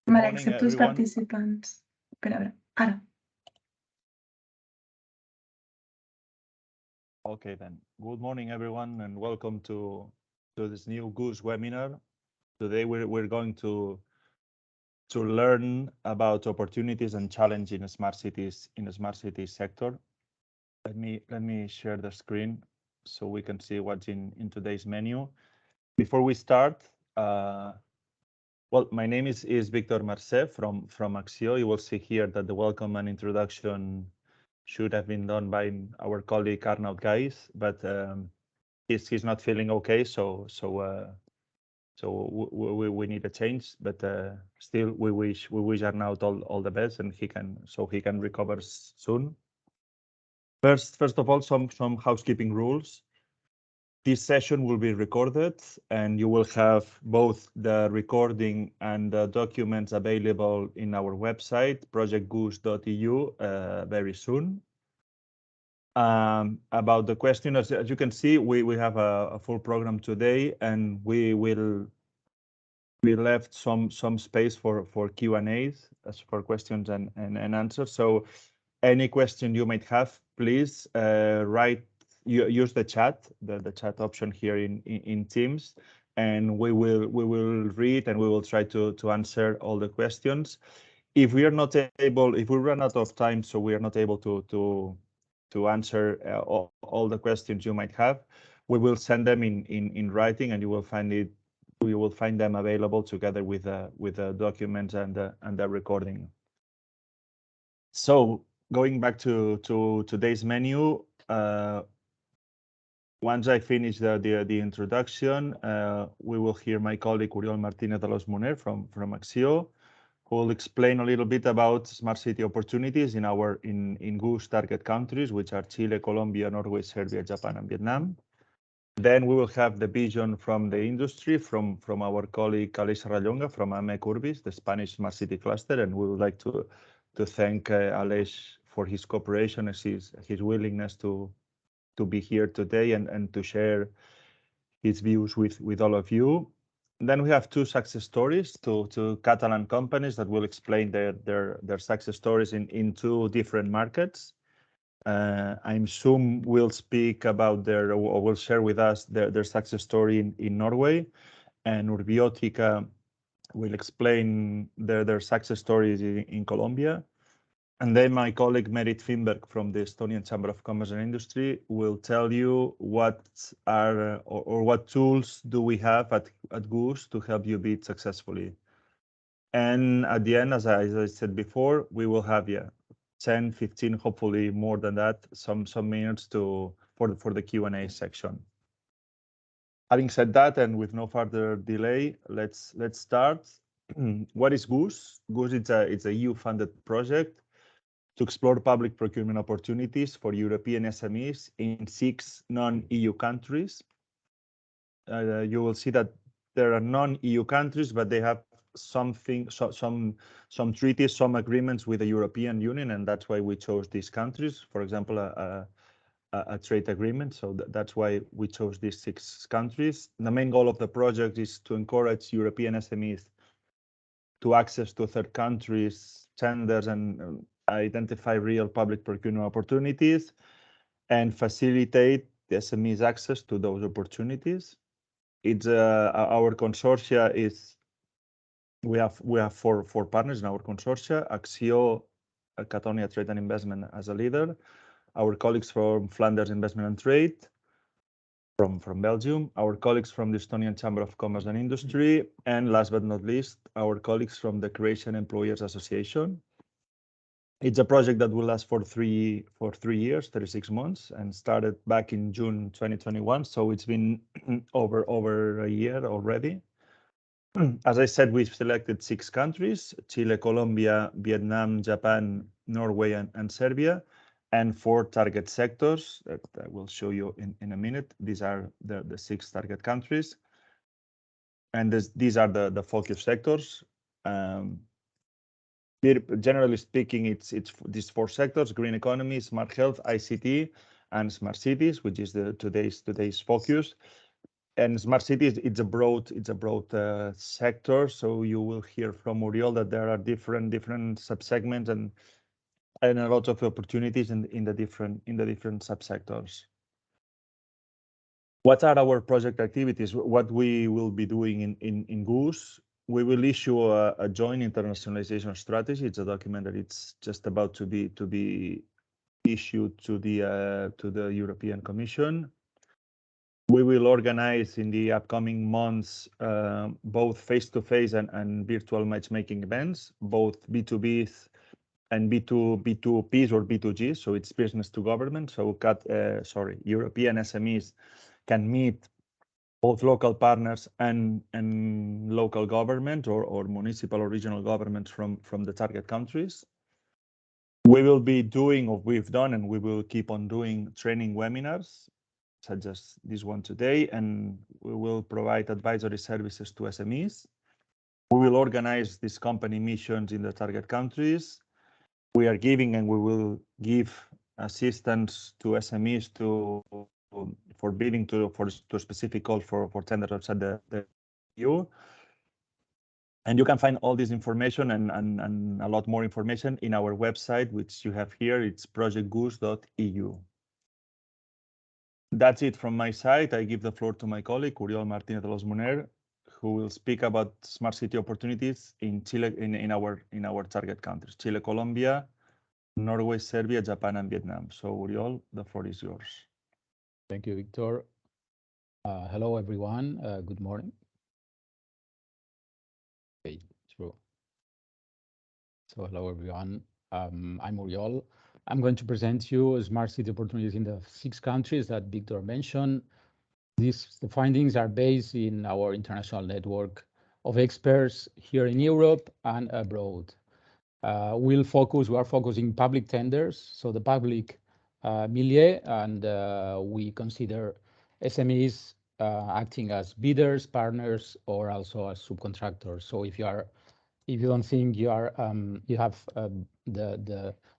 Vale, accept els participants. Espera, ara. Okay, then. Good morning, everyone, and welcome to this new Goose webinar. Today, we're going to learn about opportunities and challenges in smart cities sector. Let me share the screen so we can see what's in today's menu. Before we start, well, my name is Victor Marce from Axio. You will see here that the welcome and introduction should have been done by our colleague Arnaud Gais, but he's not feeling okay, so we need a change. But still, we wish Arnaud all the best, and he can recover soon. First of all, some housekeeping rules. This session will be recorded, and you will have both the recording and the documents available in our website, projectgoose.eu, very soon. About the question, as you can see, we have a full program today, and we left some space for Q&As, as for questions and answers. So any question you might have, please use the chat, the chat option here in Teams, and we will read and we will try to answer all the questions. If we run out of time, so we are not able to answer all the questions you might have, we will send them in writing, and you will find them available together with the documents and the recording. So going back to today's menu. Once I finish the introduction, we will hear my colleague Oriol Martínez de los Moner from Axio, who will explain a little bit about smart city opportunities in Goose target countries, which are Chile, Colombia, Norway, Serbia, Japan, and Vietnam. Then we will have the vision from the industry from our colleague Aleix Rallonga from AMEC Urbis, the Spanish smart city cluster, and we would like to thank Aleix for his cooperation and his willingness to be here today and to share his views with all of you. Then we have two success stories, two Catalan companies that will explain their success stories in two different markets. I'm Sum will speak about or will share with us their success story in Norway, and Urbiotica will explain their success stories in Colombia. And then my colleague Merit Finberg from the Estonian Chamber of Commerce and Industry will tell you what are or what tools do we have at Goose to help you bid successfully. And at the end, as I said before, we will have 10, 15, hopefully more than that, some minutes for the Q&A section. Having said that, and with no further delay, let's start. What is Goose? Goose it's a EU-funded project to explore public procurement opportunities for European SMEs in 6 non-EU countries. You will see that there are non-EU countries, but they have some treaties, some agreements with the European Union, and that's why we chose these countries. For example, a trade agreement. So that's why we chose these 6 countries. The main goal of the project is to encourage European SMEs to access to third countries, tenders, and identify real public procurement opportunities and facilitate the SMEs access to those opportunities. It's our consortia is we have four partners in our consortia: Axio, Catalonia Trade and Investment as a leader, our colleagues from Flanders Investment and Trade from Belgium, our colleagues from the Estonian Chamber of Commerce and Industry, and last but not least, our colleagues from the Croatian Employers Association. It's a project that will last for 3 years, 36 months, and started back in June 2021. So it's been over a year already. As I said, we've selected 6 countries: Chile, Colombia, Vietnam, Japan, Norway, and Serbia, and 4 target sectors that I will show you in a minute. These are the 6 target countries, and these are the focus sectors. Generally speaking, it's these 4 sectors: green economy, smart health, ICT, and smart cities, which is today's focus. And smart cities, it's a broad sector. So you will hear from Uriol that there are different subsegments and a lot of opportunities in the different subsectors. What are our project activities? What we will be doing in GOOS? We will issue a joint internationalization strategy. It's a document that it's just about to be issued to the European Commission. We will organize in the upcoming months both face-to-face and virtual matchmaking events, both B2Bs and B2Ps or B2Gs. So it's business to government. So European SMEs can meet both local partners and local government or municipal or regional governments from the target countries. We will be doing, or we've done, and we will keep on doing training webinars, such as this one today, and we will provide advisory services to SMEs. We will organize these company missions in the target countries. We are giving and we will give assistance to SMEs for bidding to specific calls for tenders outside the EU. And you can find all this information and a lot more information in our website, which you have here. It's projectgoose.eu. That's it from my side. I give the floor to my colleague, Uriol Martinez de los Muner, who will speak about smart city opportunities in Chile, in our target countries, Chile, Colombia, Norway, Serbia, Japan, and Vietnam. So Uriol, the floor is yours. Thank you, Victor. Hello, everyone. Good morning. Okay, true. So hello, everyone. I'm Uriol. I'm going to present you smart city opportunities in the 6 countries that Victor mentioned. The findings are based in our international network of experts here in Europe and abroad. We are focusing public tenders, so the public milieu, and we consider SMEs acting as bidders, partners, or also as subcontractors. So if you don't think you have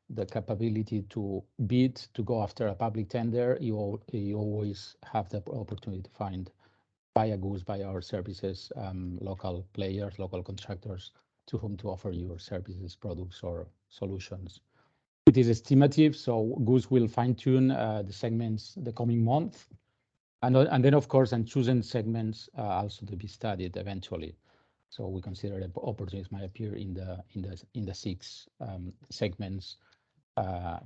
the capability to bid, to go after a public tender, you always have the opportunity to find via GOOS, by our services, local players, local contractors to whom to offer your services, products, or solutions. It is estimative, so GOOS will fine-tune the segments the coming month, and then of course, chosen segments also to be studied eventually. So we consider that opportunities might appear in the 6 segments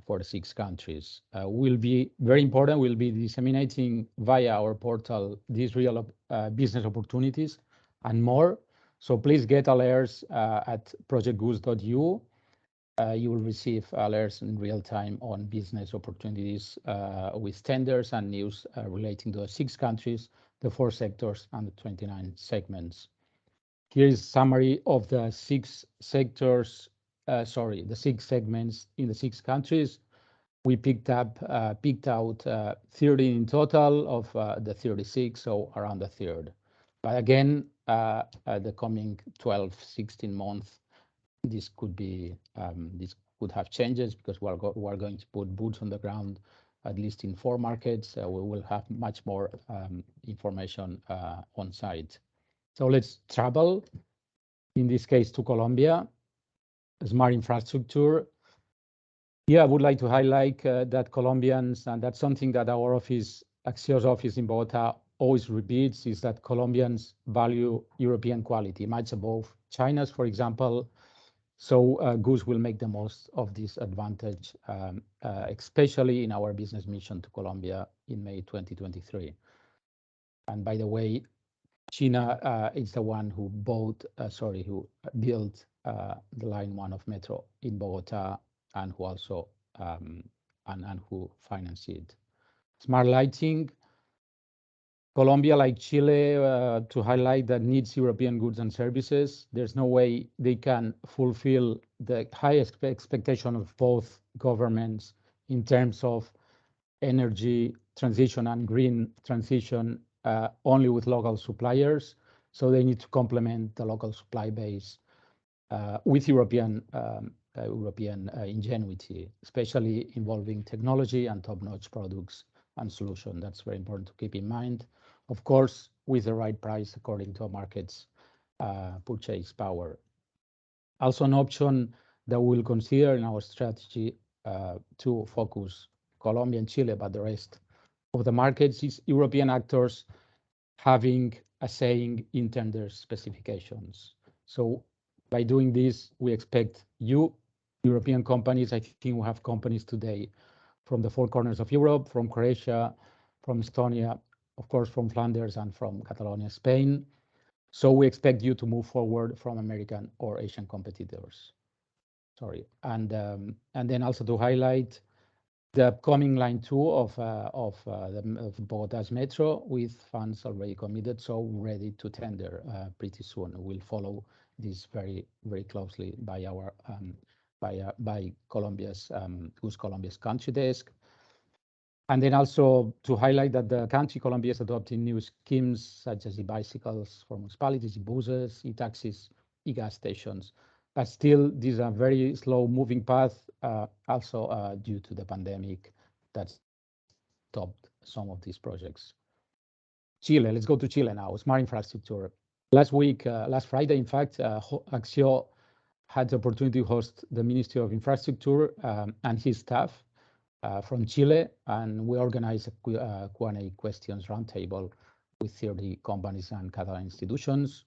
for the 6 countries. Will be very important. We'll be disseminating via our portal these real business opportunities and more. So please get alerts at projectgoose.eu. You will receive alerts in real time on business opportunities with tenders and news relating to the 6 countries, the 4 sectors, and the 29 segments. Here is a summary of the 6 sectors, the 6 segments in the 6 countries. We picked out 30 in total of the 36, so around a third. But again, the coming 12, 16 months, this could have changes because we are going to put boots on the ground, at least in 4 markets. We will have much more information on site. So let's travel, in this case, to Colombia. Smart infrastructure. Yeah, I would like to highlight that Colombians, and that's something that our office, Axio's office in Bogota, always repeats, is that Colombians value European quality, much above China's, for example. So GOOS will make the most of this advantage, especially in our business mission to Colombia in May 2023. And by the way, China is the one who built the line 1 of Metro in Bogota, and who also and who financed it. Smart lighting. Colombia, like Chile, to highlight that needs European goods and services. There's no way they can fulfill the highest expectation of both governments in terms of energy transition and green transition only with local suppliers. So they need to complement the local supply base with European ingenuity, especially involving technology and top-notch products and solutions. That's very important to keep in mind. of course, with the right price according to a market's purchase power. Also an option that we'll consider in our strategy to focus Colombia and Chile, but the rest of the markets is European actors having a saying in tender specifications. So by doing this, we expect European companies, I think we have companies today from the four corners of Europe, from Croatia, from Estonia, of course, from Flanders and from Catalonia, Spain. So we expect you to move forward from American or Asian competitors. Sorry, and then also to highlight the upcoming line 2 of Bogotá's metro with funds already committed, so ready to tender pretty soon. We'll follow this very, very closely by our by Colombia's Colombia's country desk. And then also to highlight that the country Colombia is adopting new schemes such as e-bicycles for municipalities, e-buses, e-taxis, e-gas stations. But still, these are very slow moving path, also due to the pandemic that stopped some of these projects. Chile, let's go to Chile now, smart infrastructure. Last week, last Friday, in fact, Axio had the opportunity to host the Ministry of Infrastructure and his staff from Chile, and we organized a Q&A questions roundtable with 30 companies and Catalan institutions.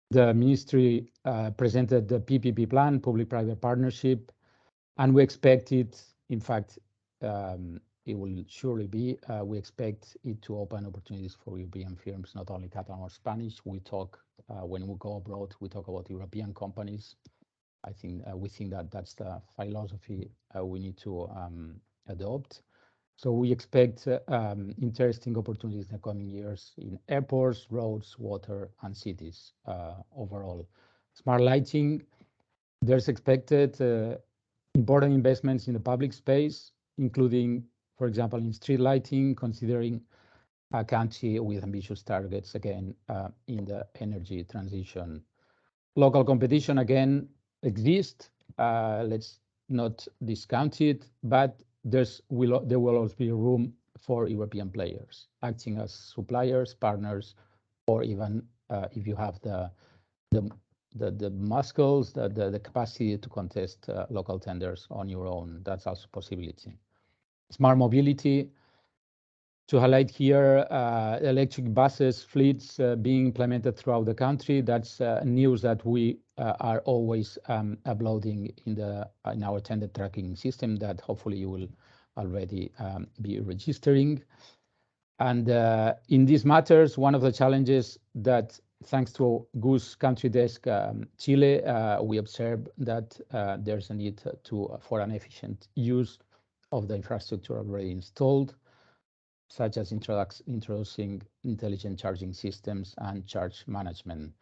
The ministry presented the PPP plan, public-private partnership, and we expect it, in fact, it will surely be, we expect it to open opportunities for European firms, not only Catalan or Spanish. We talk, when we go abroad, we talk about European companies. I think we think that that's the philosophy we need to adopt. So we expect interesting opportunities in the coming years in airports, roads, water, and cities overall. Smart lighting, there's expected important investments in the public space, including, for example, in street lighting, considering a country with ambitious targets, again, in the energy transition. Local competition, again, exists. Let's not discount it, but there will also be room for European players acting as suppliers, partners, or even if you have the muscles, the capacity to contest local tenders on your own. That's also a possibility. Smart mobility. To highlight here, electric buses fleets being implemented throughout the country. That's news that we are always uploading in our tender tracking system that hopefully you will already be registering. And in these matters, one of the challenges that, thanks to Goose country desk Chile, we observe that there's a need for an efficient use of the infrastructure already installed, such as introducing intelligent charging systems and charge management.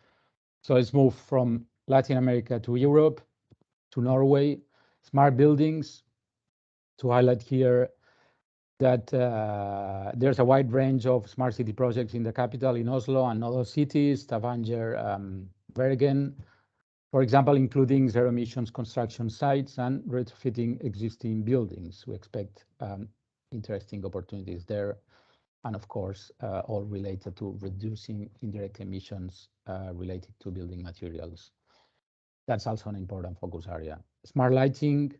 So let's move from Latin America to Europe, to Norway. Smart buildings, to highlight here that there's a wide range of smart city projects in the capital, in Oslo and other cities, Stavanger, Bergen, for example, including zero emissions construction sites and retrofitting existing buildings. We expect interesting opportunities there, and of course, all related to reducing indirect emissions related to building materials. That's also an important focus area. Smart lighting,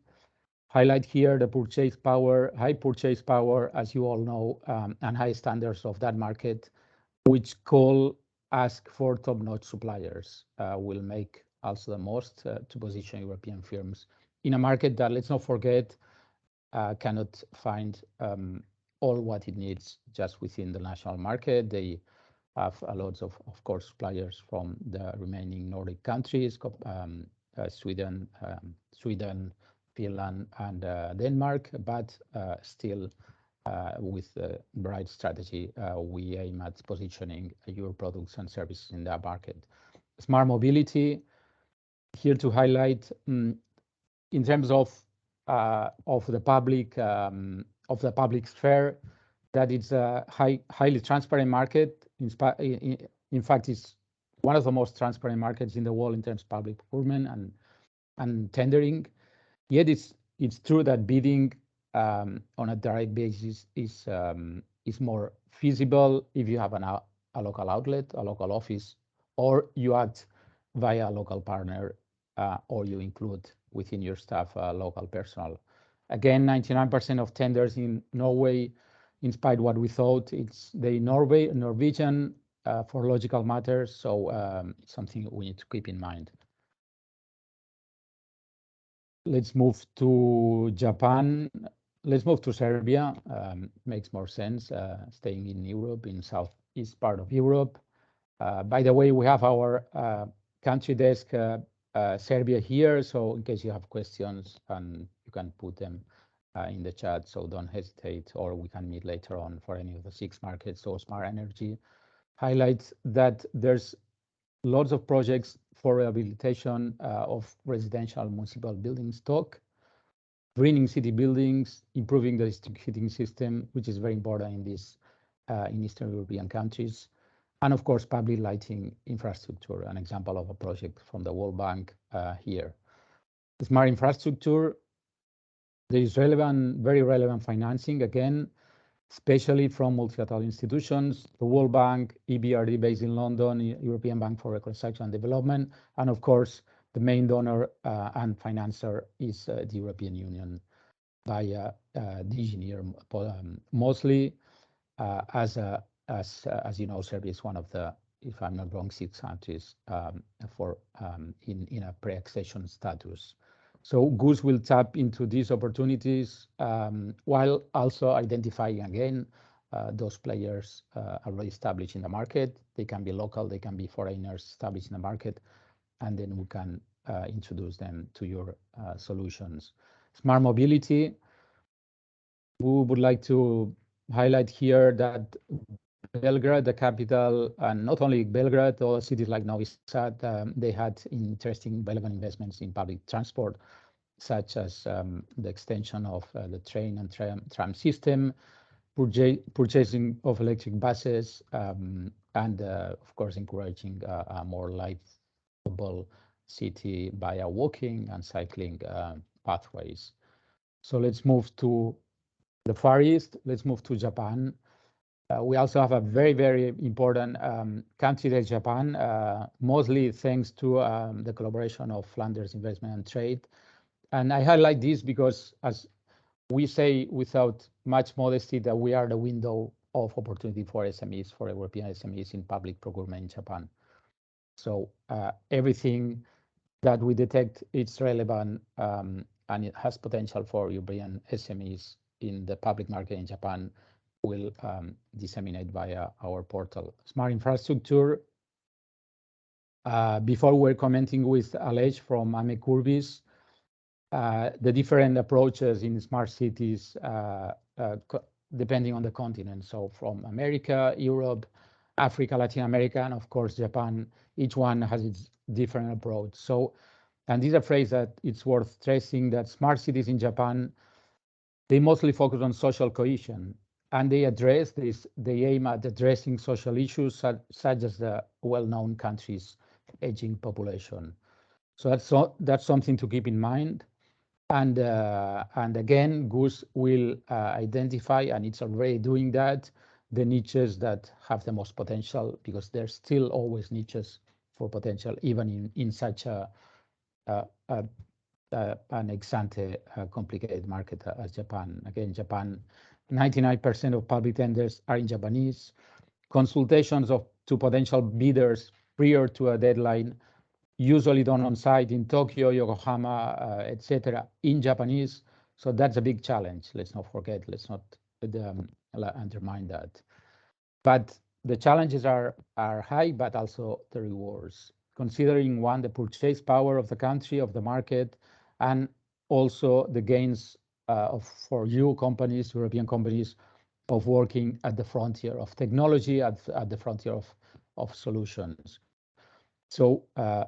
highlight here the purchase power, high purchase power, as you all know, and high standards of that market, which ask for top-notch suppliers, will make also the most to position European firms in a market that, let's not forget, cannot find all what it needs just within the national market. They have a lot of course, suppliers from the remaining Nordic countries, Sweden, Finland, and Denmark, but still with the right strategy, we aim at positioning your products and services in that market. Smart mobility, here to highlight in terms of the public sphere, that it's a highly transparent market. In fact, it's one of the most transparent markets in the world in terms of public procurement and tendering. Yet it's true that bidding on a direct basis is is more feasible if you have a local outlet, a local office, or you act via a local partner, or you include within your staff local personnel. Again, 99% of tenders in Norway, inspired what we thought, it's the Norwegian for logical matters, so it's something we need to keep in mind. Let's move to Japan. Let's move to Serbia. Makes more sense, staying in Europe, in southeast part of Europe. By the way, we have our country desk, Serbia here, so in case you have questions, and you can put them in the chat, so don't hesitate, or we can meet later on for any of the 6 markets. So Smart Energy highlights that there's lots of projects for rehabilitation of residential municipal building stock, greening city buildings, improving the district heating system, which is very important in these in Eastern European countries, and of course, public lighting infrastructure, an example of a project from the World Bank here. The smart infrastructure, there is very relevant financing, again, especially from multilateral institutions, the World Bank, EBRD based in London, European Bank for Reconstruction and Development, and of course, the main donor and financer is the European Union via DG, mostly as you know, Serbia is one of the, if I'm not wrong, 6 countries in a pre-accession status. So GOOS will tap into these opportunities while also identifying again those players already established in the market. They can be local, they can be foreigners established in the market, and then we can introduce them to your solutions. Smart mobility, we would like to highlight here that Belgrade, the capital, and not only Belgrade, all cities like Novi Sad, they had interesting relevant investments in public transport, such as the extension of the train and tram system, purchasing of electric buses, and of course, encouraging a more livable city via walking and cycling pathways. So let's move to the Far East. Let's move to Japan. We also have a very, very important country there, Japan, mostly thanks to the collaboration of Flanders Investment and Trade. And I highlight this because, as we say without much modesty, that we are the window of opportunity for SMEs, for European SMEs in public procurement in Japan. So everything that we detect is relevant and it has potential for European SMEs in the public market in Japan will disseminate via our portal. Smart infrastructure. Before we're commenting with Alej from AME Courbis, the different approaches in smart cities depending on the continent. So from America, Europe, Africa, Latin America, and of course Japan, each one has its different approach. So, and this is a phrase that it's worth stressing, that smart cities in Japan, they mostly focus on social cohesion, and they address this, they aim at addressing social issues such as the well-known country's aging population. So that's something to keep in mind. And again, GOOS will identify, and it's already doing that, the niches that have the most potential, because there's still always niches for potential, even in such an ex-ante complicated market as Japan. Again, Japan, 99% of public tenders are in Japanese. Consultations to potential bidders prior to a deadline usually done on site in Tokyo, Yokohama, etc., in Japanese. So that's a big challenge. Let's not forget, let's not undermine that. But the challenges are high, but also the rewards. Considering one, the purchase power of the country, of the market, and also the gains for you companies, European companies, of working at the frontier of technology, at the frontier of solutions. So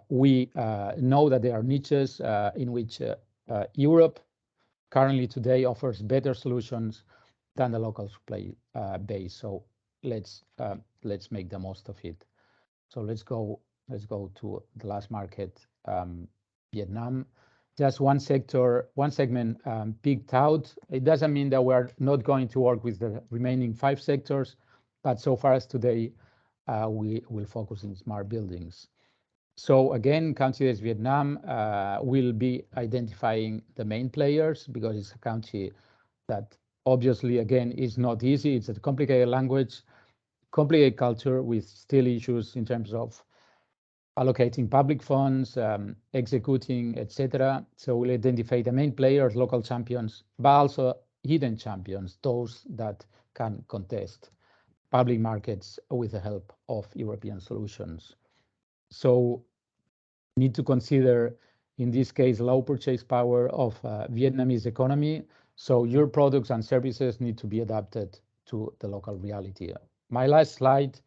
we know that there are niches in which Europe currently today offers better solutions than the local supply base. So let's make the most of it. So let's go to the last market, Vietnam. just one segment picked out. It doesn't mean that we're not going to work with the remaining 5 sectors, but so far as today, we will focus in smart buildings. So again, countries Vietnam will be identifying the main players because it's a country that obviously, again, is not easy. It's a complicated language, complicated culture with still issues in terms of allocating public funds, executing, etc. So we'll identify the main players, local champions, but also hidden champions, those that can contest public markets with the help of European solutions. So need to consider, in this case, low purchase power of Vietnamese economy. So your products and services need to be adapted to the local reality. My last slide,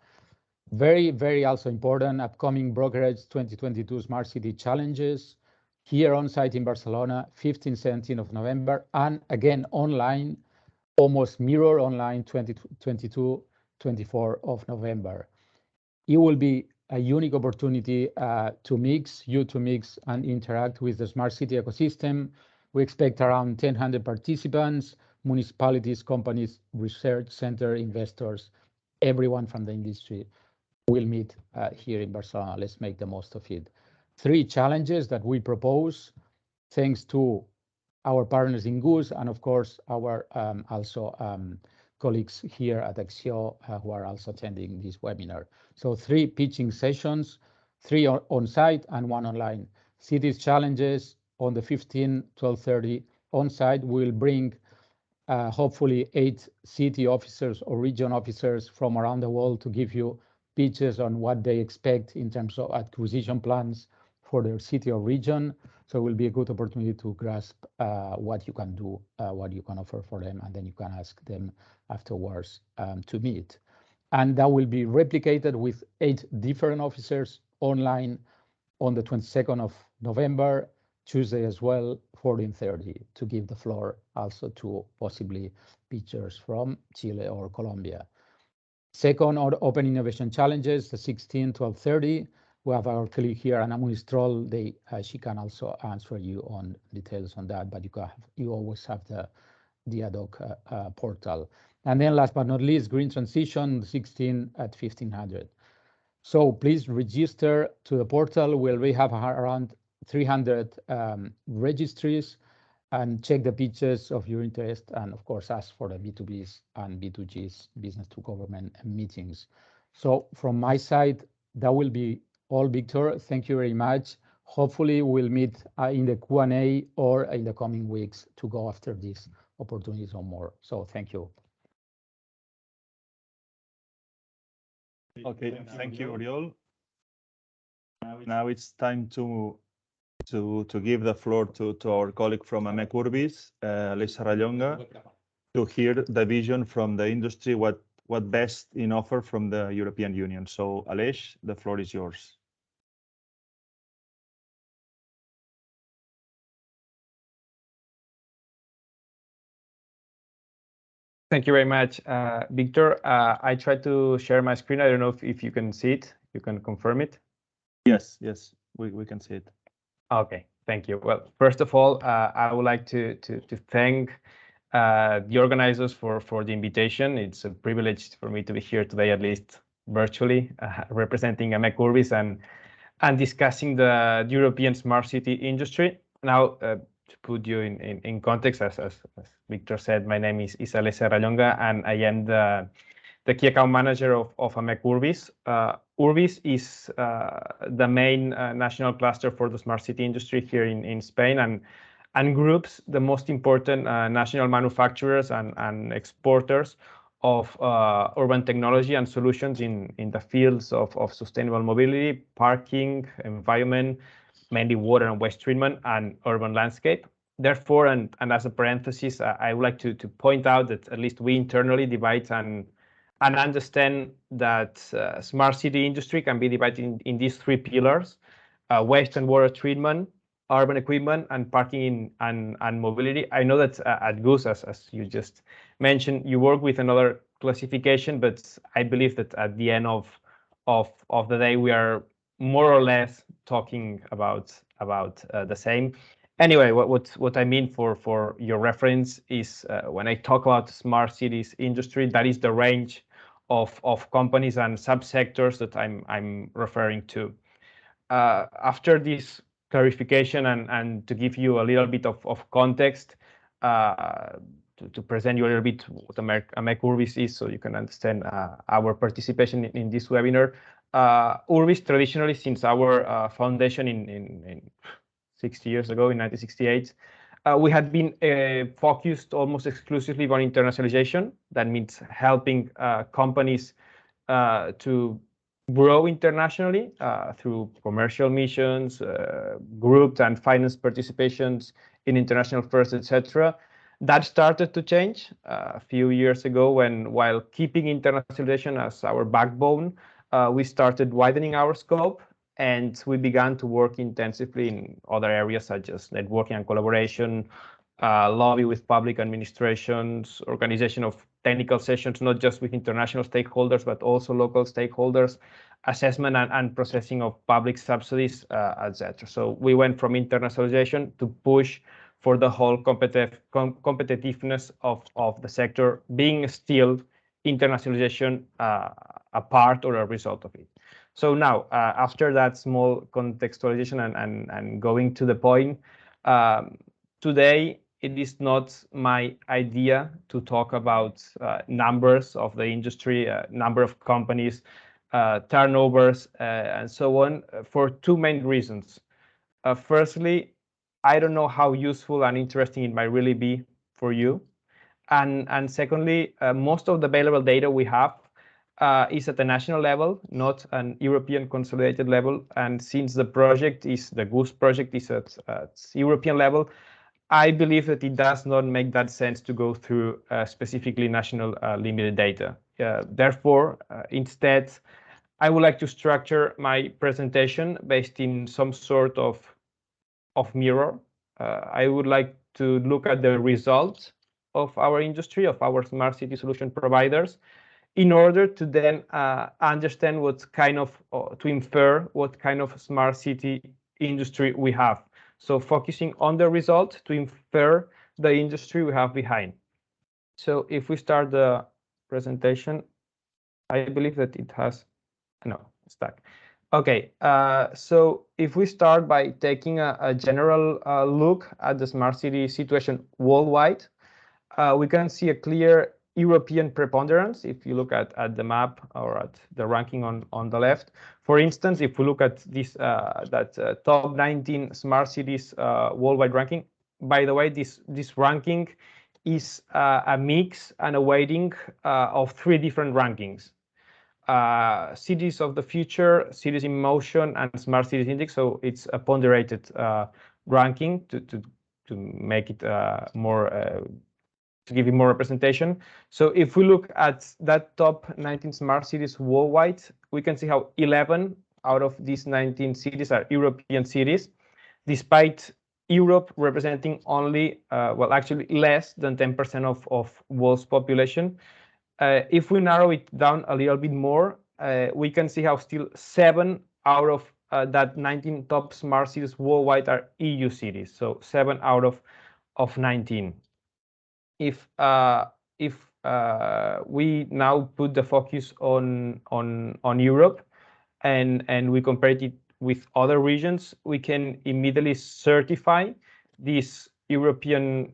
very, very also important, upcoming Brokerage 2022 Smart City Challenges here on site in Barcelona, 15, 17 of November, and again online, almost mirror online 22, 24 of November. It will be a unique opportunity to mix and interact with the smart city ecosystem. We expect around 1,000 participants, municipalities, companies, research center, investors, everyone from the industry will meet here in Barcelona. Let's make the most of it. 3 challenges that we propose, thanks to our partners in GUS and of course our colleagues here at Axio who are also attending this webinar. So 3 pitching sessions, 3 on site and 1 online. Cities challenges on the 15, 12:30 on site. We'll bring hopefully 8 city officers or region officers from around the world to give you pitches on what they expect in terms of acquisition plans for their city or region. So it will be a good opportunity to grasp what you can do, what you can offer for them, and then you can ask them afterwards to meet. And that will be replicated with 8 different officers online on the 22nd of November, Tuesday as well, 14:30, to give the floor also to possibly pitchers from Chile or Colombia. Second, Open Innovation Challenges, the 16th, 12:30. We have our colleague here, Anna Munistrol. She can also answer you on details on that, but you always have the ad hoc portal. And then last but not least, Green Transition, 16 at 1500. So please register to the portal where we have around 300 registries, and check the pitches of your interest, and of course ask for the B2Bs and B2Gs, business to government meetings. So from my side, that will be all, Victor. Thank you very much. Hopefully we'll meet in the Q&A or in the coming weeks to go after these opportunities or more. So thank you. Okay, thank you, Oriol. Now it's time to give the floor to our colleague from AMEC Urbis, Aleix Serrallonga, to hear the vision from the industry, what best in offer from the European Union. So Aleix, the floor is yours. Thank you very much, Victor. I tried to share my screen. I don't know if you can see it. You can confirm it. Yes, we can see it. Okay, thank you. Well, first of all, I would like to thank the organizers for the invitation. It's a privilege for me to be here today, at least virtually, representing AMEC Urbis and discussing the European smart city industry. Now, to put you in context, as Victor said, my name is Aleix Serrallonga, and I am the key account manager of AMEC Urbis. Urbis is the main national cluster for the smart city industry here in Spain, and groups the most important national manufacturers and exporters of urban technology and solutions in the fields of sustainable mobility, parking, environment, mainly water and waste treatment, and urban landscape. Therefore, and as a parenthesis, I would like to point out that at least we internally divide and understand that smart city industry can be divided in these 3 pillars: waste and water treatment, urban equipment, and parking and mobility. I know that at GUS, as you just mentioned, you work with another classification, but I believe that at the end of the day, we are more or less talking about the same. Anyway, what I mean for your reference is when I talk about smart cities industry, that is the range of companies and subsectors that I'm referring to. After this clarification and to give you a little bit of context, to present you a little bit what AMEC Urbis is, so you can understand our participation in this webinar. Urbis traditionally, since our foundation in 60 years ago in 1968, we had been focused almost exclusively on internationalization. That means helping companies to grow internationally through commercial missions, grouped and finance participations in international fairs, etc. That started to change a few years ago when, while keeping internationalization as our backbone, we started widening our scope and we began to work intensively in other areas such as networking and collaboration, lobby with public administrations, organization of technical sessions, not just with international stakeholders, but also local stakeholders, assessment and processing of public subsidies, etc. So we went from internationalization to push for the whole competitiveness of the sector, being still internationalization a part or a result of it. So now, after that small contextualization and going to the point, today it is not my idea to talk about numbers of the industry, number of companies, turnovers, and so on, for two main reasons. Firstly, I don't know how useful and interesting it might really be for you. And secondly, most of the available data we have is at the national level, not an European consolidated level. And since the project is, the GOOS project is at European level, I believe that it does not make that sense to go through specifically national limited data. Therefore, instead, I would like to structure my presentation based in some sort of mirror. I would like to look at the results of our industry, of our smart city solution providers, in order to then understand what kind of, to infer what kind of smart city industry we have. So focusing on the result to infer the industry we have behind. So if we start the presentation, I believe that it has, no, it's stuck. Okay, so if we start by taking a general look at the smart city situation worldwide, we can see a clear European preponderance if you look at the map or at the ranking on the left. For instance, if we look at this top 19 smart cities worldwide ranking, by the way, this ranking is a mix and a weighting of three different rankings. Cities of the future, cities in motion, and smart cities index. So it's a ponderated ranking to make it more to give you more representation. So if we look at that top 19 smart cities worldwide, we can see how 11 out of these 19 cities are European cities, despite Europe representing only, well, actually less than 10% of world's population. If we narrow it down a little bit more, we can see how still 7 out of that 19 top smart cities worldwide are EU cities. So 7 out of 19. If we now put the focus on Europe and we compare it with other regions, we can immediately certify this European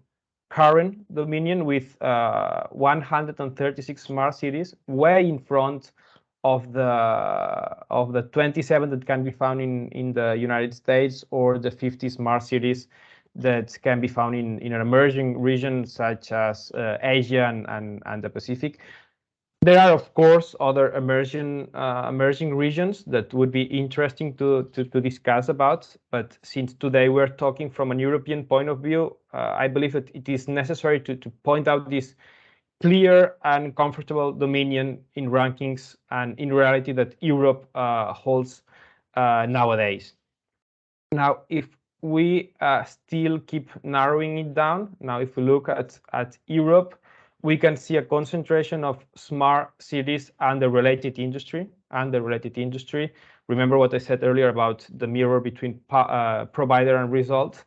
current dominion with 136 smart cities, way in front of the 27 that can be found in the United States, or the 50 smart cities that can be found in an emerging region such as Asia and the Pacific. There are, of course, other emerging regions that would be interesting to discuss about. But since today we're talking from an European point of view, I believe that it is necessary to point out this clear and comfortable dominion in rankings and in reality that Europe holds nowadays. Now, if we still keep narrowing it down, now if we look at Europe, we can see a concentration of smart cities and the related industry. Remember what I said earlier about the mirror between provider and result.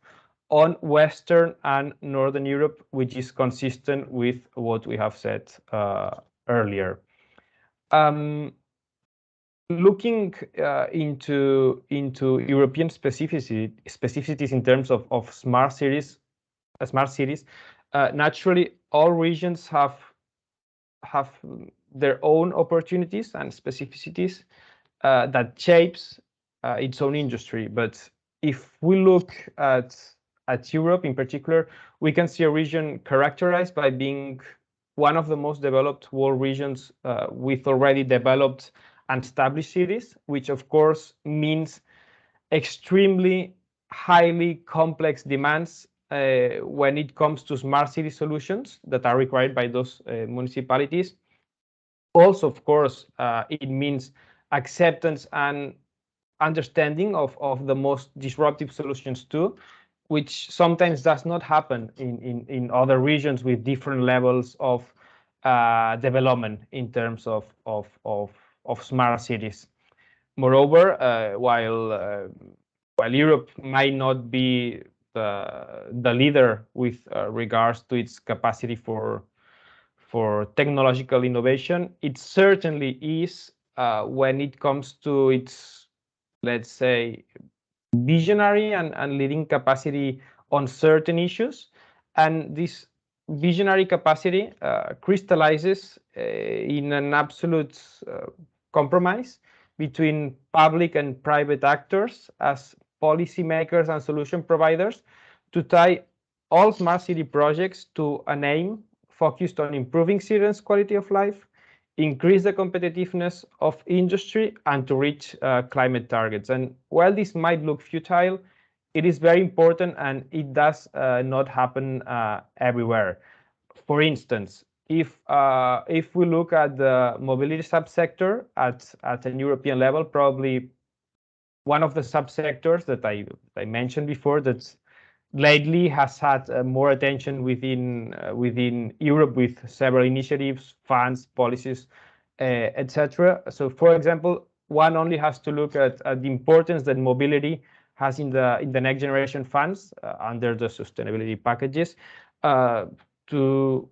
on Western and Northern Europe, which is consistent with what we have said earlier. Looking into European specificities in terms of smart cities, naturally all regions have their own opportunities and specificities that shapes its own industry. But if we look at Europe in particular, we can see a region characterized by being one of the most developed world regions with already developed and established cities, which of course means extremely highly complex demands when it comes to smart city solutions that are required by those municipalities. Also, of course, it means acceptance and understanding of the most disruptive solutions too, which sometimes does not happen in other regions with different levels of development in terms of smart cities. Moreover, while Europe might not be the leader with regards to its capacity for technological innovation, it certainly is when it comes to its, let's say, visionary and leading capacity on certain issues. And this visionary capacity crystallizes in an absolute compromise between public and private actors as policymakers and solution providers to tie all smart city projects to an aim focused on improving citizens' quality of life, increase the competitiveness of industry, and to reach climate targets. And while this might look futile, it is very important, and it does not happen everywhere. For instance, if we look at the mobility subsector at a European level, probably one of the subsectors that I mentioned before that lately has had more attention within Europe with several initiatives, funds, policies, etc. So, for example, one only has to look at the importance that mobility has in the next generation funds under the sustainability packages to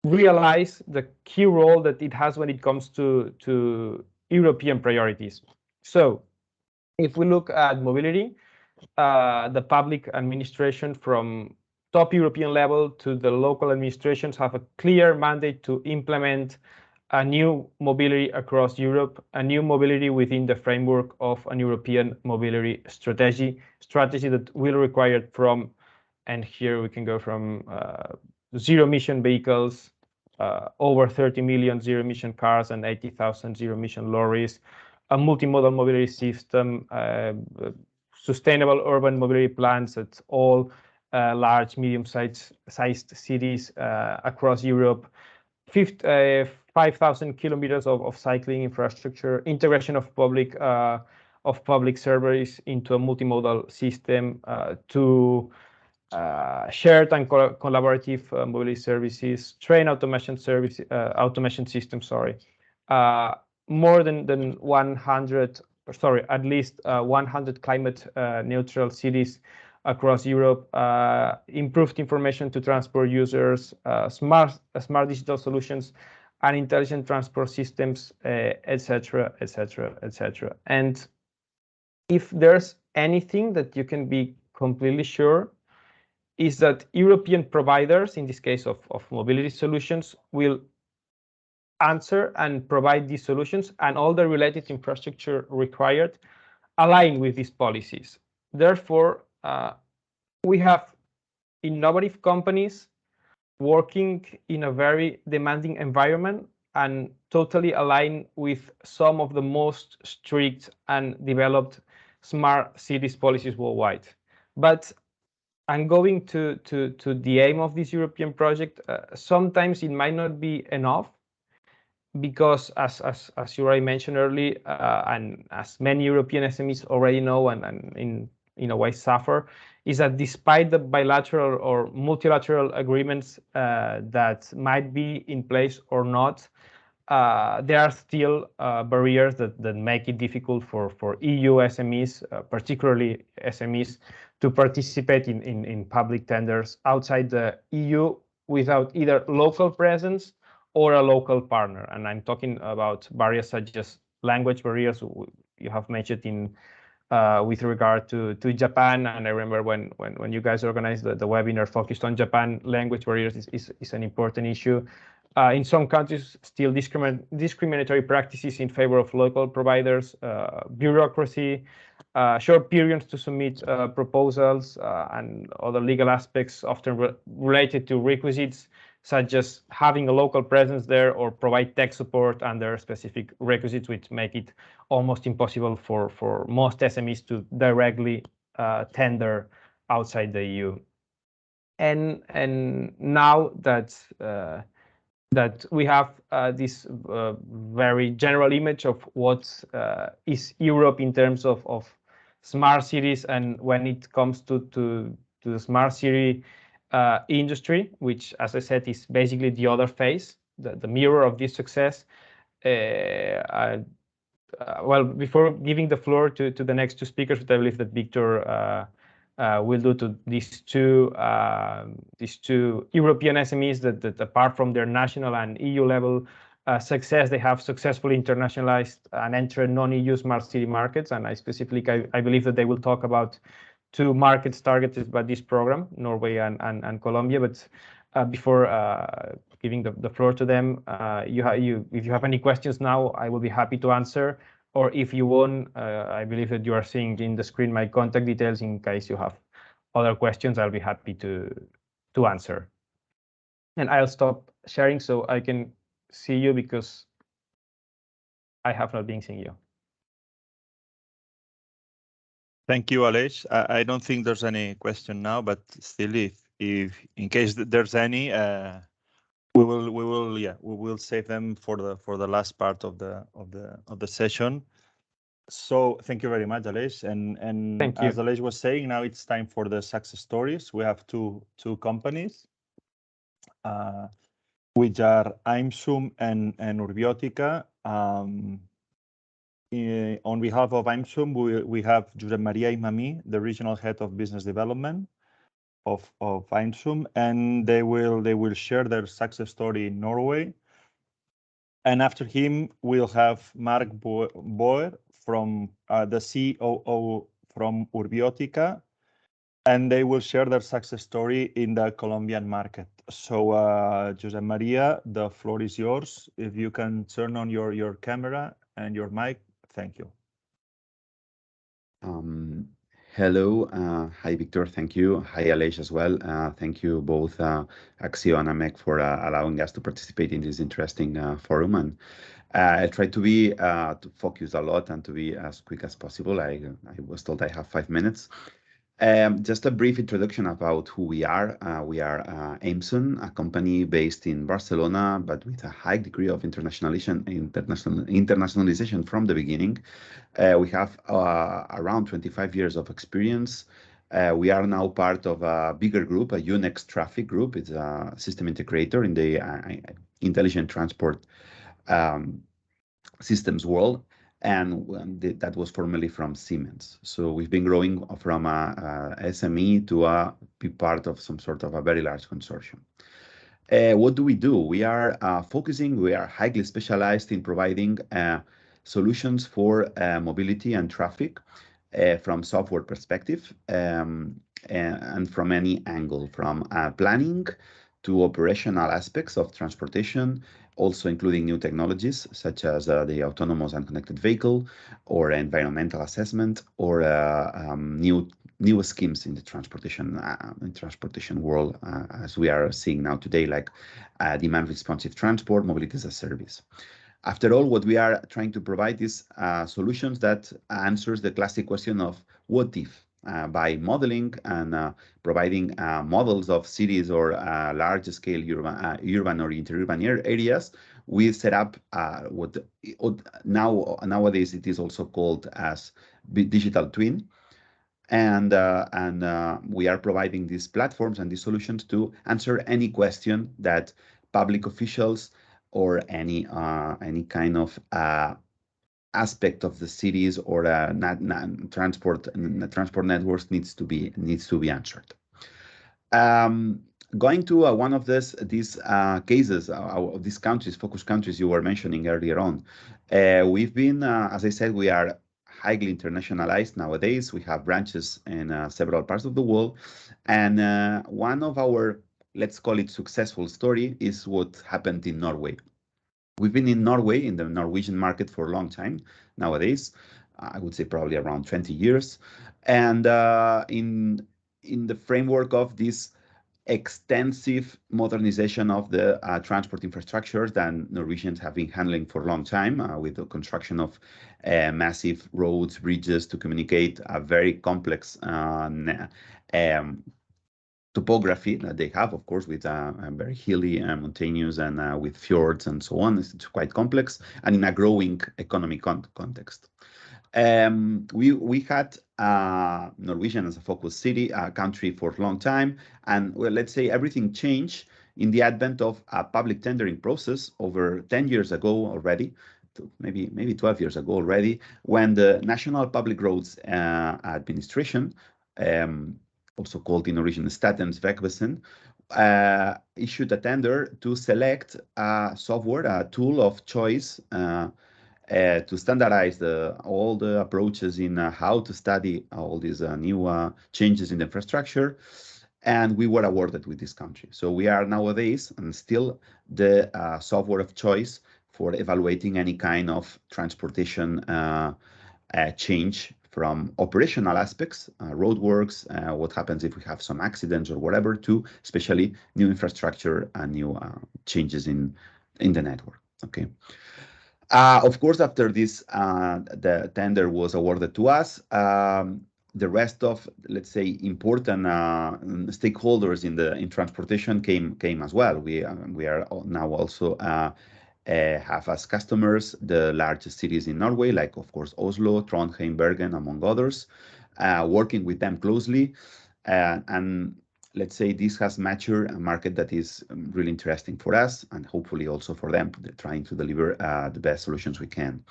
realize the key role that it has when it comes to European priorities. So, if we look at mobility, the public administration from top European level to the local administrations have a clear mandate to implement a new mobility across Europe, a new mobility within the framework of an European mobility strategy that will require from, and here we can go from zero-emission vehicles, over 30 million zero-emission cars and 80,000 zero-emission lorries, a multimodal mobility system, sustainable urban mobility plans at all large, medium-sized cities across Europe, 5,000 kilometers of cycling infrastructure, integration of public services into a multimodal system to shared and collaborative mobility services, train automation system. More than 100. At least 100 climate neutral cities across Europe, improved information to transport users, smart digital solutions, and intelligent transport systems, etc., etc., etc. And if there's anything that you can be completely sure is that European providers, in this case of mobility solutions, will answer and provide these solutions and all the related infrastructure required align with these policies. Therefore, we have innovative companies working in a very demanding environment and totally aligned with some of the most strict and developed smart cities policies worldwide. But I'm going to the aim of this European project. Sometimes it might not be enough, because as you already mentioned earlier, and as many European SMEs already know and in a way suffer, is that despite the bilateral or multilateral agreements that might be in place or not, there are still barriers that make it difficult for EU SMEs, particularly SMEs, to participate in public tenders outside the EU without either local presence or a local partner. And I'm talking about barriers such as language barriers. You have mentioned in with regard to Japan, and I remember when you guys organized the webinar focused on Japan, language barriers is an important issue. In some countries, still discriminatory practices in favor of local providers, bureaucracy, short periods to submit proposals, and other legal aspects often related to requisites, such as having a local presence there or provide tech support under specific requisites, which make it almost impossible for most SMEs to directly tender outside the EU. And now that we have this very general image of what is Europe in terms of smart cities, and when it comes to the smart city industry, which, as I said, is basically the other face, the mirror of this success. Well, before giving the floor to the next two speakers, I believe that Victor will do to these two European SMEs that apart from their national and EU level success, they have successfully internationalized and entered non-EU smart city markets. And I believe that they will talk about two markets targeted by this program, Norway and Colombia. But before giving the floor to them, if you have any questions now, I will be happy to answer. Or if you want, I believe that you are seeing in the screen my contact details. In case you have other questions, I'll be happy to answer. And I'll stop sharing so I can see you, because I have not been seeing you. Thank you, Aleix. I don't think there's any question now, but still, if in case there's any, we will save them for the last part of the session. So thank you very much, Aleix. And as Aleix was saying, now it's time for the success stories. We have two companies, which are Aimsum and Urbiotica. On behalf of Aimsum, we have Josep Maria Imami, the regional head of business development of Aimsum, and they will share their success story in Norway. And after him, we'll have Mark Boer from the COO from Urbiotica, and they will share their success story in the Colombian market. So, Josep Maria, the floor is yours. If you can turn on your camera and your mic. Thank you. Hello. Hi, Victor. Thank you. Hi, Aleix as well. Thank you both, Axio and AMEC, for allowing us to participate in this interesting forum. And I try to be to focus a lot and to be as quick as possible. I was told I have 5 minutes. Just a brief introduction about who we are. We are Aimsum, a company based in Barcelona, but with a high degree of internationalization from the beginning. We have around 25 years of experience. We are now part of a bigger group, a Unext Traffic group. It's a system integrator in the intelligent transport systems world. And that was formerly from Siemens. So we've been growing from a SME to be part of some sort of a very large consortium. What do? We are we are highly specialized in providing solutions for mobility and traffic from software perspective, and from any angle, from planning to operational aspects of transportation, also including new technologies such as the autonomous and connected vehicle, or environmental assessment, or new schemes in the transportation world, as we are seeing now today, like demand responsive transport, mobility as a service. After all, what we are trying to provide is solutions that answers the classic question of what if. By modeling and providing models of cities or large-scale urban or interurban areas, we set up what nowadays it is also called as digital twin, and we are providing these platforms and these solutions to answer any question that public officials or any kind of aspect of the cities or transport networks needs to be answered. Going to one of these cases of these countries, focus countries you were mentioning earlier on, we've been, as I said, we are highly internationalized nowadays. We have branches in several parts of the world, and one of our, let's call it, successful story is what happened in Norway. We've been in Norway, in the Norwegian market, for a long time nowadays. I would say probably around 20 years, and in the framework of this extensive modernization of the transport infrastructure that Norwegians have been handling for a long time, with the construction of massive roads, bridges to communicate a very complex topography that they have, of course, with very hilly and mountainous, and with fjords and so on. It's quite complex, and in a growing economic context. We had Norwegian as a focus country for a long time, and well, let's say everything changed in the advent of a public tendering process over 10 years ago already, maybe 12 years ago already, when the National Public Roads Administration, also called in Norwegian Statens Vegvesen, issued a tender to select a software, a tool of choice, to standardize all the approaches in how to study all these new changes in the infrastructure. And we were awarded with this country. So we are nowadays and still the software of choice for evaluating any kind of transportation change, from operational aspects, roadworks, what happens if we have some accidents or whatever, to especially new infrastructure and new changes in the network. Okay. Of course, after this, the tender was awarded to us. The rest of, let's say, important stakeholders in transportation came as well. We are now also have as customers the largest cities in Norway, like, of course, Oslo, Trondheim, Bergen, among others, working with them closely. And let's say this has matured a market that is really interesting for us, and hopefully also for them, trying to deliver the best solutions we can.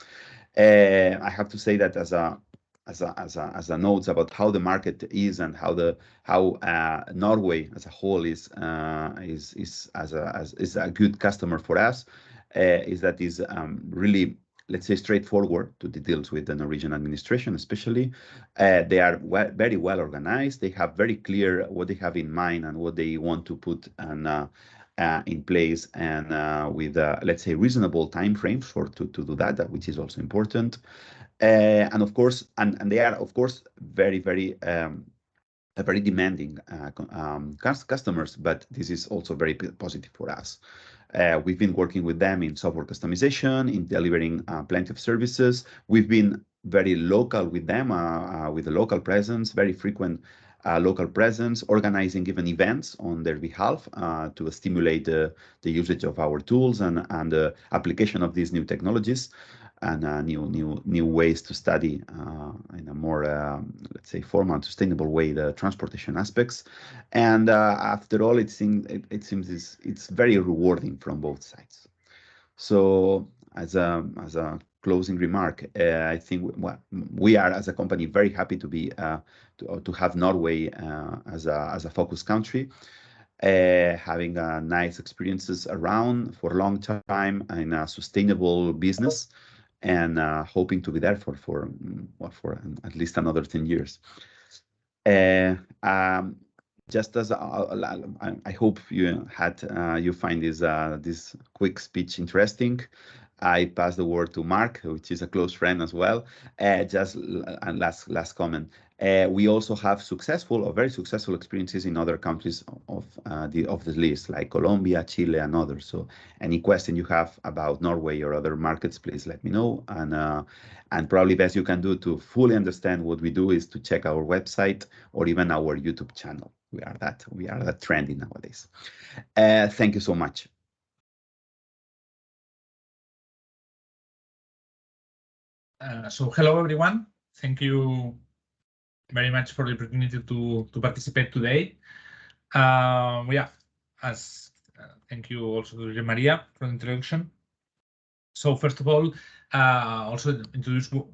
I have to say that as a note about how the market is and how Norway as a whole is a good customer for us, is that is really, let's say, straightforward to the deals with the Norwegian administration, especially. They are very well organized. They have very clear what they have in mind and what they want to put in place, and with, let's say, reasonable time frames to do that, which is also important. And of course, and they are, of course, very demanding customers, but this is also very positive for us. We've been working with them in software customization, in delivering plenty of services. We've been very local with them, with a local presence, very frequent local presence, organizing even events on their behalf to stimulate the usage of our tools and the application of these new technologies and new ways to study in a more, let's say, formal, sustainable way the transportation aspects. And after all, it seems it's very rewarding from both sides. So as a closing remark, I think we are, as a company, very happy to be to have Norway as a focus country, having nice experiences around for a long time in a sustainable business, and hoping to be there for at least another 10 years. Just as I hope you find this quick speech interesting, I pass the word to Mark, which is a close friend as well. Just last comment. We also have very successful experiences in other countries of the list, like Colombia, Chile, and others. So any question you have about Norway or other markets, please let me know. And probably best you can do to fully understand what we do is to check our website or even our YouTube channel. We are that trendy nowadays. Thank you so much. So hello, everyone. Thank you very much for the opportunity to participate today. As Thank you also to Maria for the introduction. So first of all, also introduce who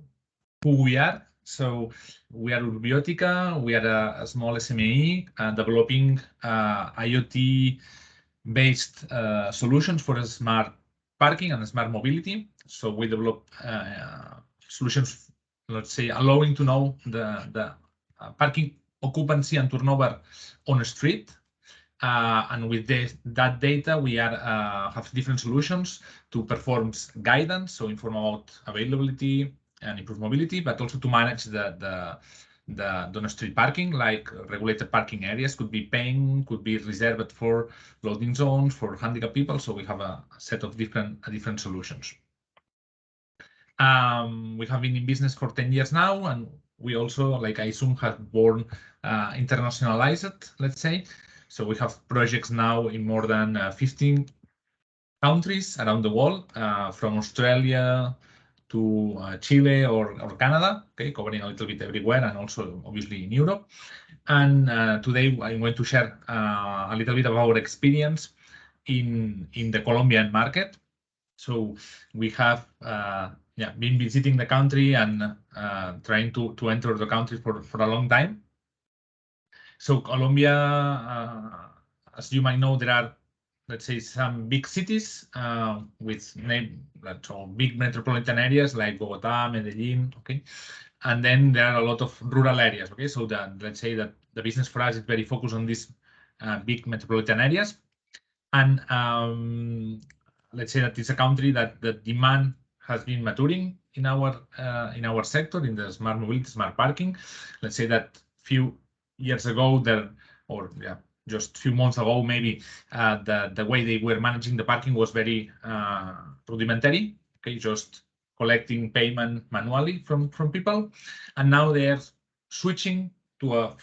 we are. So we are Urbiotica. We are a small SME developing IoT-based solutions for smart parking and smart mobility. So we develop solutions, let's say, allowing to know the parking occupancy and turnover on a street. And with that data, we have different solutions to perform guidance, so inform about availability and improve mobility, but also to manage the on-street parking, like regulated parking areas could be paying, could be reserved for loading zones for handicapped people. So we have a set of different solutions. We have been in business for 10 years now, and we also, like I assume, have born internationalized, let's say. So we have projects now in more than 15 countries around the world, from Australia to Chile or Canada, okay, covering a little bit everywhere, and also obviously in Europe. And today I'm going to share a little bit of our experience in the Colombian market. So we have been visiting the country and trying to enter the country for a long time. So Colombia, as you might know, there are, let's say, some big cities with big metropolitan areas like Bogota, Medellin, okay? And then there are a lot of rural areas, okay? So let's say that the business for us is very focused on these big metropolitan areas. And let's say that it's a country that the demand has been maturing in our sector, in the smart mobility, smart parking. Let's say that few years ago just a few months ago, maybe the way they were managing the parking was very rudimentary, okay, just collecting payment manually from people. And now they are switching to a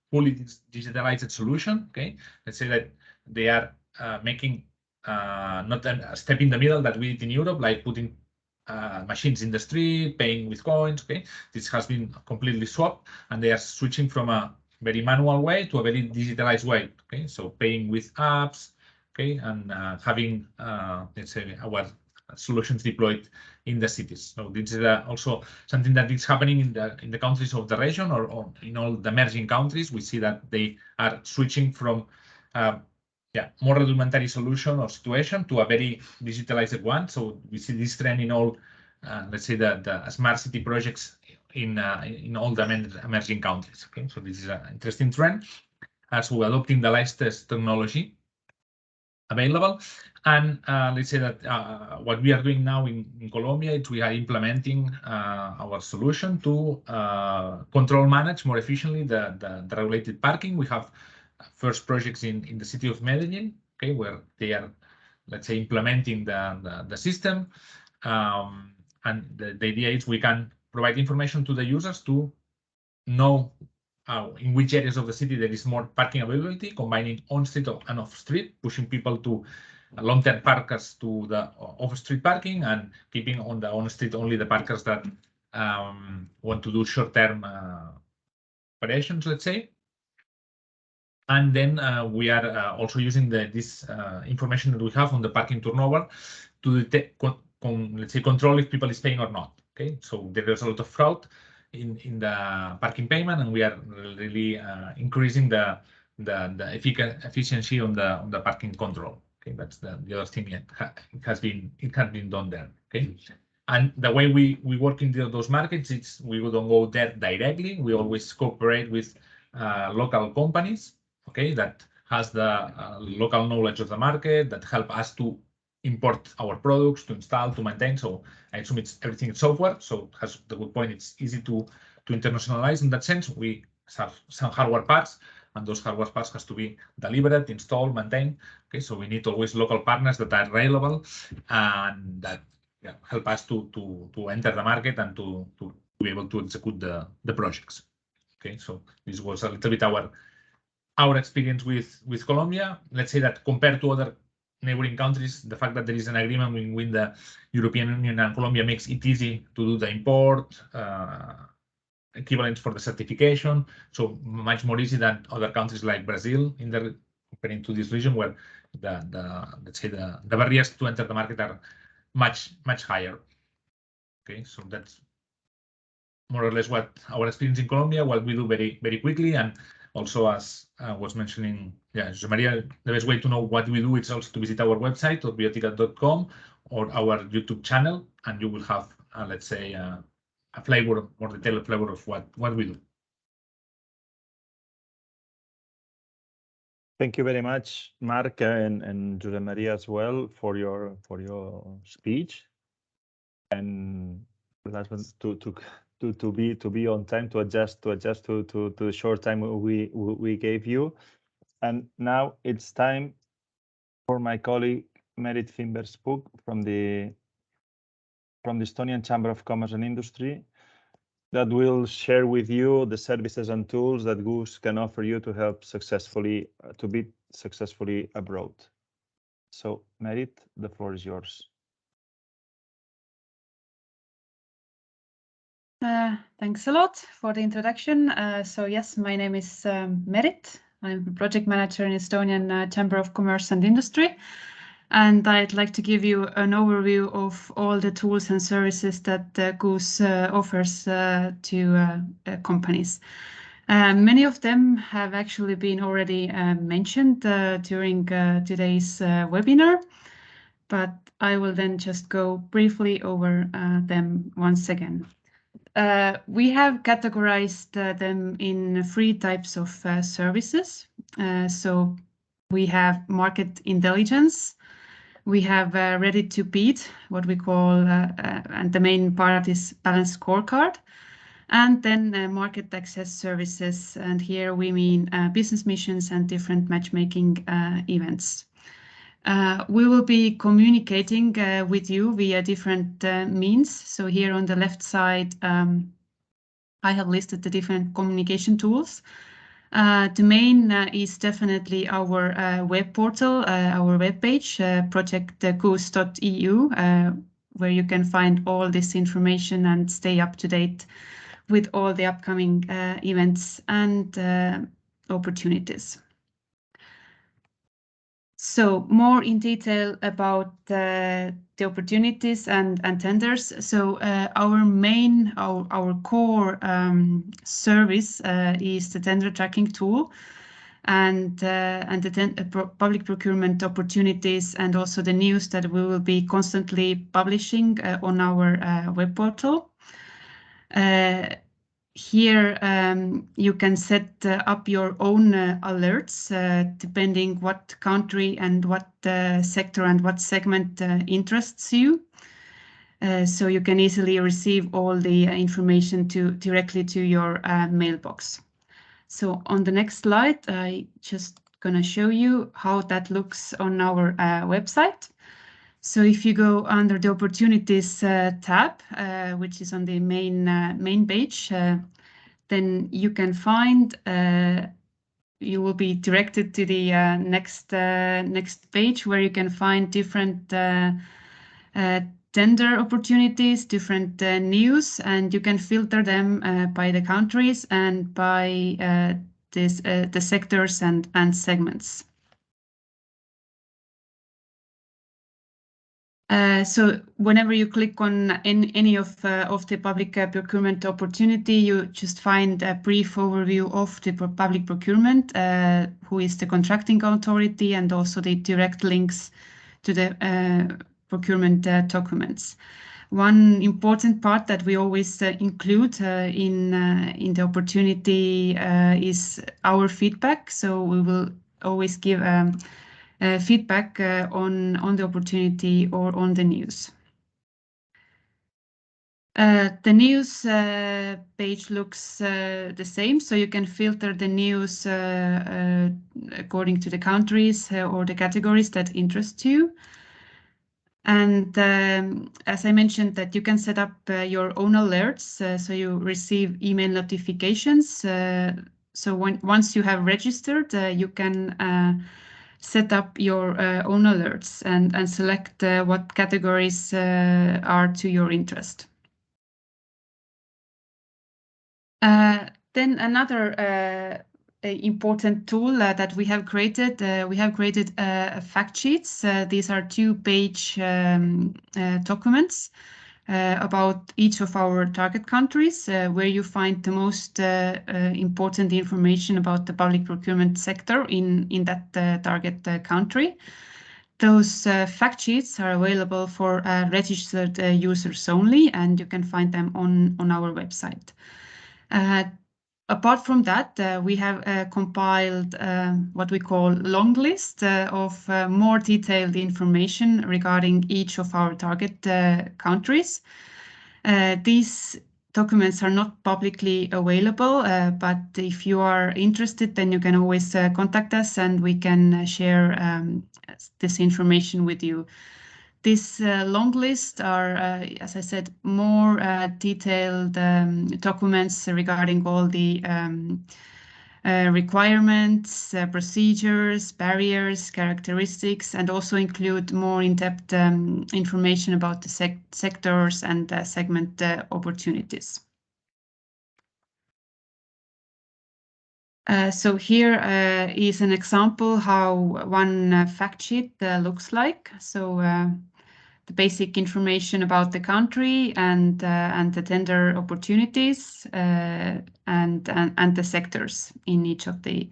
fully digitalized solution, okay? Let's say that they are making not a step in the middle that we did in Europe, like putting machines in the street, paying with coins, okay? This has been completely swapped, and they are switching from a very manual way to a very digitalized way, okay? So paying with apps, okay, and having, let's say, our solutions deployed in the cities. So this is also something that is happening in the countries of the region, or in all the emerging countries. We see that they are switching from more rudimentary solution or situation to a very digitalized one. So we see this trend in all, let's say, the smart city projects in all the emerging countries. Okay, so this is an interesting trend. As we're adopting the latest technology available, and let's say that what we are doing now in Colombia is we are implementing our solution to control, manage more efficiently the regulated parking. We have first projects in the city of Medellin, okay, where they are, let's say, implementing the system, and the idea is we can provide information to the users to know in which areas of the city there is more parking availability, combining on-street and off-street, pushing people to long-term parkers to the off-street parking, and keeping on the on-street only the parkers that want to do short-term operations, let's say. And then we are also using this information that we have on the parking turnover to detect, let's say, control if people is paying or not. Okay, so there is a lot of fraud in the parking payment, and we are really increasing the efficiency on the parking control. Okay, that's the other thing. It has been done there. Okay, and the way we work in those markets, it's we don't go there directly. We always cooperate with local companies, okay, that has the local knowledge of the market, that help us to import our products, to install, to maintain. So I assume everything is software. So it has the good point. It's easy to internationalize in that sense. We have some hardware parts, and those hardware parts has to be delivered, installed, maintained. Okay, so we need always local partners that are reliable and that help us to enter the market and to be able to execute the projects. Okay, so this was a little bit our experience with Colombia. Let's say that compared to other neighboring countries, the fact that there is an agreement between the European Union and Colombia makes it easy to do the import, equivalent for the certification. So much more easy than other countries like Brazil, comparing to this region, well, let's say the barriers to enter the market are much higher. Okay, so that's more or less what our experience in Colombia, what we do very quickly, and also as was mentioning, Jose Maria, the best way to know what we do is also to visit our website, orbiotica.com, or our YouTube channel, and you will have, let's say, a flavor, more detailed flavor of what we do. Thank you very much, Mark, and Jose Maria as well for your speech, and last one to be on time, to adjust to the short time we gave you. And now it's time for my colleague Merit Finberspuk from the Estonian Chamber of Commerce and Industry, that will share with you the services and tools that GOOS can offer you to help to be successfully abroad. So, Merit, the floor is yours. Thanks a lot for the introduction. So yes, my name is Merit. I'm a project manager in Estonian Chamber of Commerce and Industry. And I'd like to give you an overview of all the tools and services that GOOS offers to companies. Many of them have actually been already mentioned during today's webinar, but I will then just go briefly over them once again. We have categorized them in 3 types of services. So we have market intelligence, we have ready to bid, what we call, and the main part is balanced scorecard, and then market access services. And here we mean business missions and different matchmaking events. We will be communicating with you via different means. So here on the left side, I have listed the different communication tools. The main is definitely our web portal, our web page, project.goose.eu, where you can find all this information and stay up to date with all the upcoming events and opportunities. So more in detail about the opportunities and tenders. So our core service is the tender tracking tool and the public procurement opportunities, and also the news that we will be constantly publishing on our web portal. Here you can set up your own alerts depending what country and what sector and what segment interests you. So you can easily receive all the information directly to your mailbox. So on the next slide, I just gonna show you how that looks on our website. So if you go under the opportunities tab, which is on the main page, then you can find, you will be directed to the next page, where you can find different tender opportunities, different news, and you can filter them by the countries and by the sectors and segments. So whenever you click on any of the public procurement opportunity, you just find a brief overview of the public procurement, who is the contracting authority, and also the direct links to the procurement documents. One important part that we always include in the opportunity is our feedback. So we will always give feedback on the opportunity or on the news. The news page looks the same, so you can filter the news according to the countries or the categories that interest you. And as I mentioned, that you can set up your own alerts, so you receive email notifications. So once you have registered, you can set up your own alerts and select what categories are to your interest. Then another important tool that we have created. We have created fact sheets. These are 2-page documents about each of our target countries, where you find the most important information about the public procurement sector in that target country. Those fact sheets are available for registered users only, and you can find them on our website. Apart from that, we have compiled what we call long list of more detailed information regarding each of our target countries. These documents are not publicly available, but if you are interested, then you can always contact us and we can share this information with you. This long list are, as I said, more detailed documents regarding all the requirements, procedures, barriers, characteristics, and also include more in-depth information about the sectors and segment opportunities. So here is an example how one fact sheet looks like. So the basic information about the country and the tender opportunities and the sectors in each of the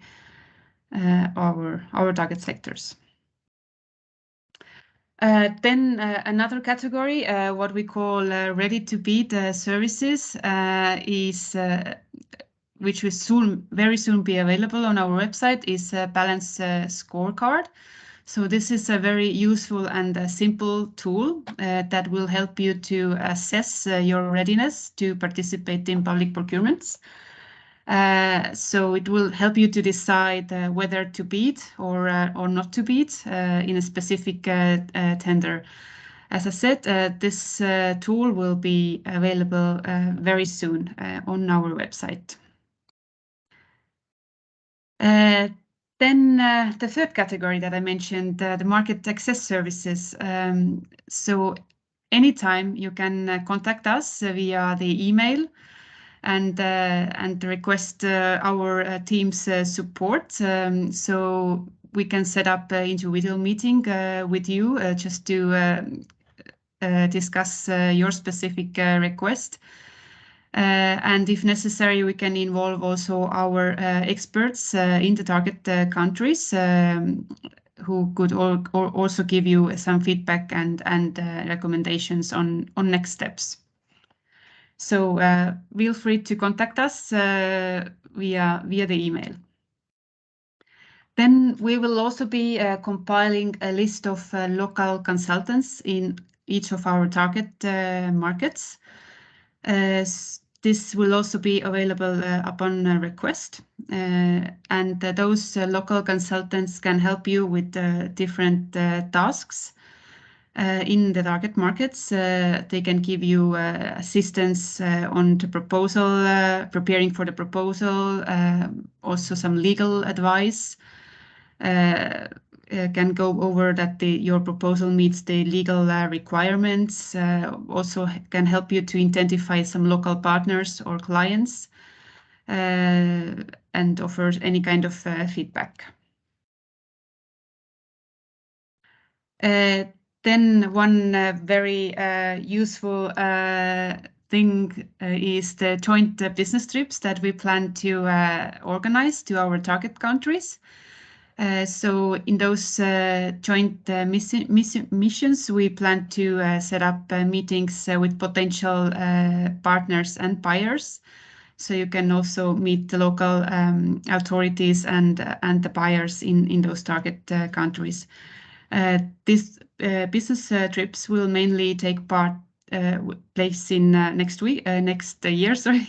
our target sectors. Then another category, what we call ready to bid services, is which will very soon be available on our website, is a balance scorecard. So this is a very useful and simple tool that will help you to assess your readiness to participate in public procurements. So it will help you to decide whether to bid or not to bid in a specific tender. As I said, this tool will be available very soon on our website. Then the third category that I mentioned, the market access services. So anytime you can contact us via the email and request our team's support. So we can set up an individual meeting with you just to discuss your specific request. And if necessary, we can involve also our experts in the target countries who could also give you some feedback and recommendations on next steps. So feel free to contact us via the email. Then we will also be compiling a list of local consultants in each of our target markets. This will also be available upon request, and those local consultants can help you with different tasks in the target markets. They can give you assistance on the proposal, preparing for the proposal, also some legal advice, can go over that your proposal meets the legal requirements, also can help you to identify some local partners or clients, and offer any kind of feedback. Then one very useful thing is the joint business trips that we plan to organize to our target countries. So in those joint missions, we plan to set up meetings with potential partners and buyers. So you can also meet the local authorities and the buyers in those target countries. These business trips will mainly take place in next year, sorry.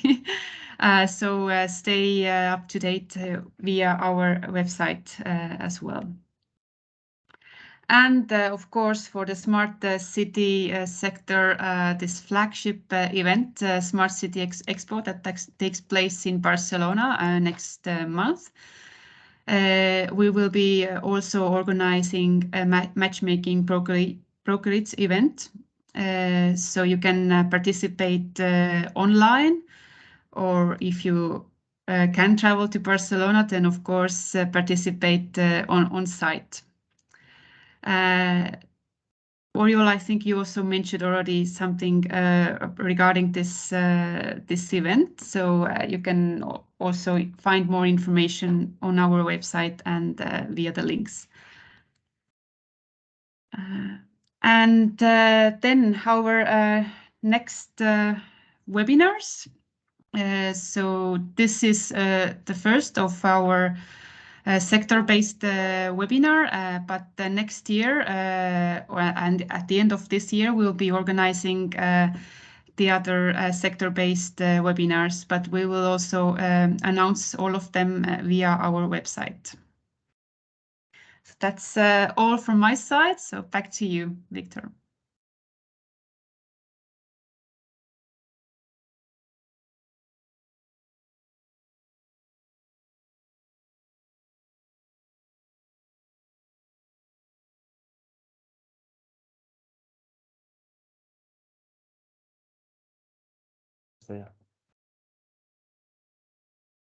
So stay up to date via our website as well. And of course, for the Smart City sector, this flagship event, Smart City Expo, that takes place in Barcelona next month. We will be also organizing a matchmaking brokerage event. So you can participate online, or if you can travel to Barcelona, then of course participate on site. Oriol, I think you also mentioned already something regarding this event. So you can also find more information on our website and via the links. And then our next webinars. So this is the first of our sector-based webinar, but next year and at the end of this year, we'll be organizing the other sector-based webinars, but we will also announce all of them via our website. So that's all from my side. So back to you, Victor. Yeah.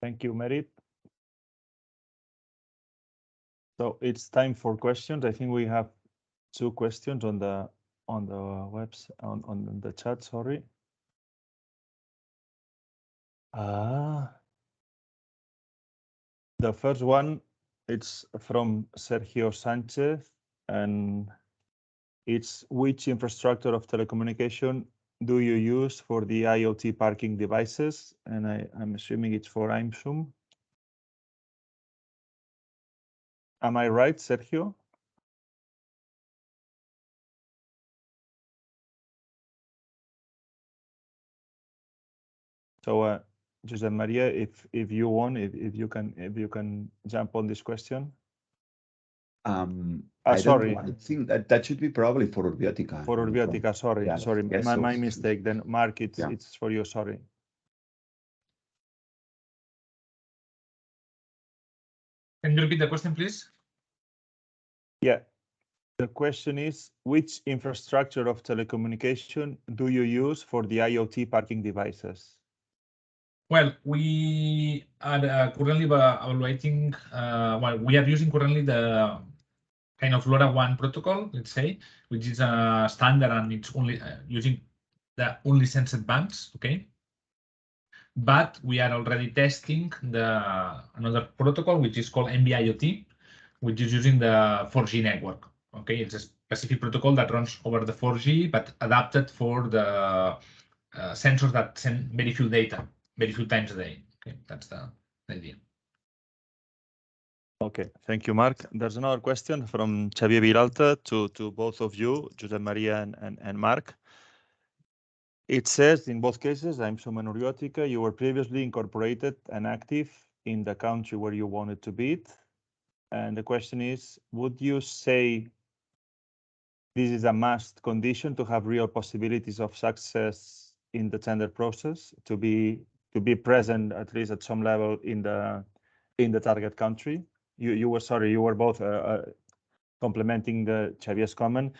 Thank you, Merit. So it's time for questions. I think we have 2 questions on the webs on the chat. Sorry. The first one, it's from Sergio Sanchez, and it's which infrastructure of telecommunication do you use for the IoT parking devices? And I'm assuming it's for IMSUM. Am I right, Sergio? So, Jose Maria, if you want, if you can jump on this question. Sorry. I think that should be probably for Urbiotica. For Urbiotica, sorry, Yeah, sorry, yes, my mistake. Then Mark, it's for you. Sorry. Can you repeat the question, please? Yeah. The question is, which infrastructure of telecommunication do you use for the IoT parking devices? Well, we are currently evaluating, we are using currently the kind of LoRaWAN protocol, let's say, which is a standard and it's only using the only sensed bands, okay? But we are already testing another protocol, which is called NB-IoT, which is using the 4G network. Okay, it's a specific protocol that runs over the 4G, but adapted for the sensors that send very few data, very few times a day. Okay, that's the idea. Okay, thank you, Mark. There's another question from Xavier Viralta to both of you, Jose Maria and Mark. It says in both cases, IMSUM and Urbiotica, you were previously incorporated and active in the country where you wanted to bid. And the question is, would you say this is a must condition to have real possibilities of success in the tender process, to be present at least at some level in the target country? You were both complementing Xavier's comment.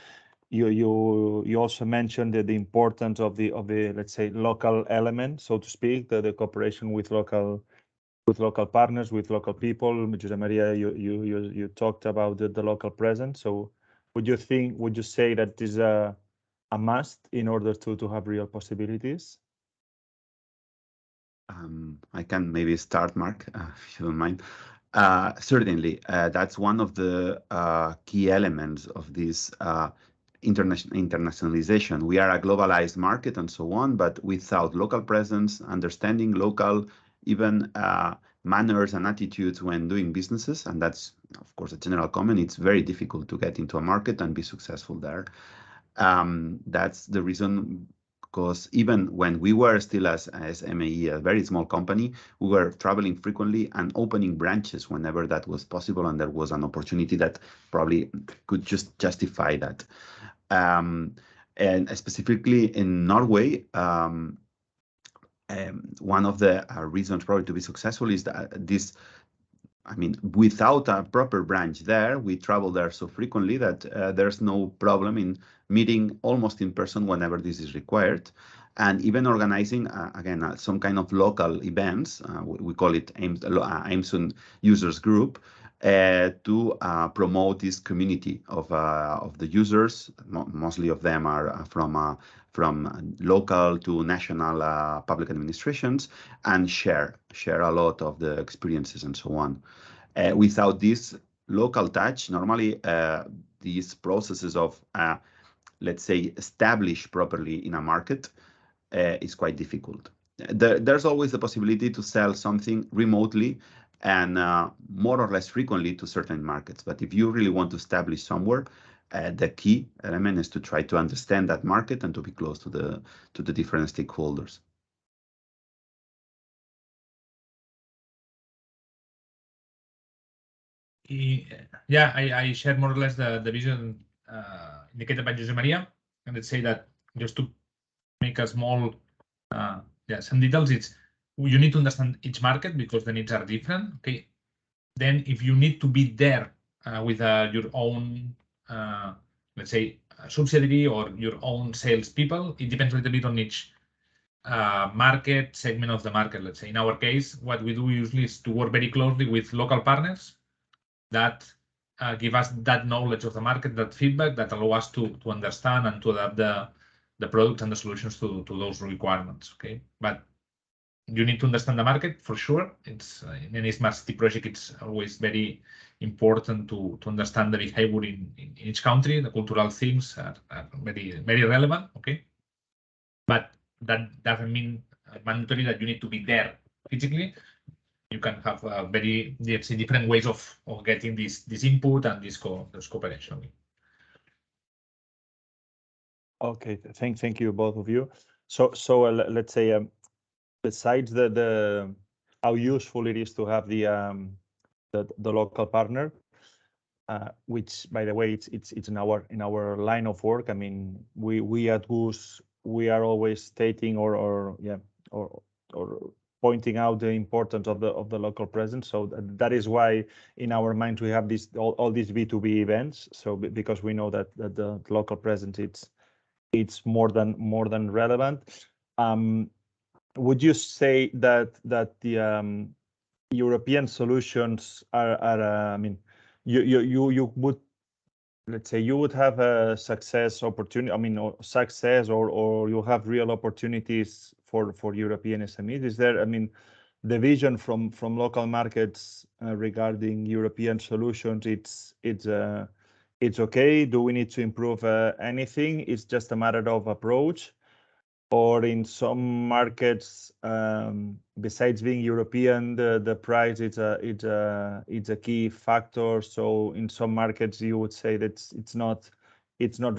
You also mentioned the importance of the let's say local element, so to speak, the cooperation with local partners, with local people. Jose Maria, you talked about the local presence. So would you say that this is a must in order to have real possibilities? I can maybe start, Mark, if you don't mind. Certainly, that's one of the key elements of this internationalization. We are a globalized market and so on, but without local presence, understanding local, even manners and attitudes when doing businesses, and that's, of course, a general comment, it's very difficult to get into a market and be successful there. That's the reason, because even when we were still as MAE, a very small company, we were traveling frequently and opening branches whenever that was possible, and there was an opportunity that probably could just justify that. And specifically in Norway, one of the reasons probably to be successful is that this I mean, without a proper branch there, we travel there so frequently that there's no problem in meeting almost in person whenever this is required. And even organizing, again, some kind of local events, we call it AIMSUN Users Group, to promote this community of the users. Mostly of them are from local to national public administrations, and share a lot of the experiences and so on. Without this local touch, normally these processes of, let's say, establish properly in a market is quite difficult. There's always the possibility to sell something remotely and more or less frequently to certain markets. But if you really want to establish somewhere, the key element is to try to understand that market and to be close to the different stakeholders. Yeah, I share more or less the vision indicated by Jose Maria, and let's say that just to make a small, some details. It's you need to understand each market because the needs are different. Okay, then if you need to be there with your own, let's say, subsidiary or your own salespeople, it depends a little bit on each market segment of the market. Let's say in our case, what we do usually is to work very closely with local partners that give us that knowledge of the market, that feedback that allow us to understand and to adapt the products and the solutions to those requirements. Okay, but you need to understand the market for sure. It's in any smart city project, it's always very important to understand the behavior in each country. The cultural things are very relevant. Okay, but that doesn't mean mandatory that you need to be there physically. You can have very different ways of getting this input and this cooperation. Okay, thank you both of you. So let's say besides the how useful it is to have the local partner, which by the way it's in our line of work. I mean, we at Goose, we are always stating or pointing out the importance of the local presence. So that is why in our mind we have all these B2B events. So because we know that the local presence it's more than relevant. Would you say that the European solutions are I mean, you would, let's say, you would have a success opportunity, I mean, or success or you have real opportunities for European SMEs? Is there, I mean, the vision from local markets regarding European solutions, it's okay? Do we need to improve anything? It's just a matter of approach? Or in some markets, besides being European, the price it's a key factor. So in some markets, you would say that it's not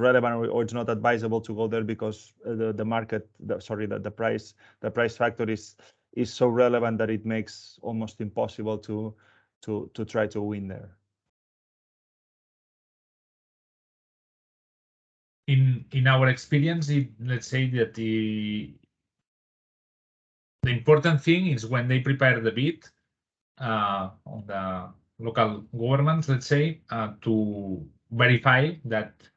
relevant or it's not advisable to go there because the price factor is so relevant that it makes almost impossible to try to win there. In our experience, let's say that the important thing is when they prepare the bid on the local governments, let's say, to verify that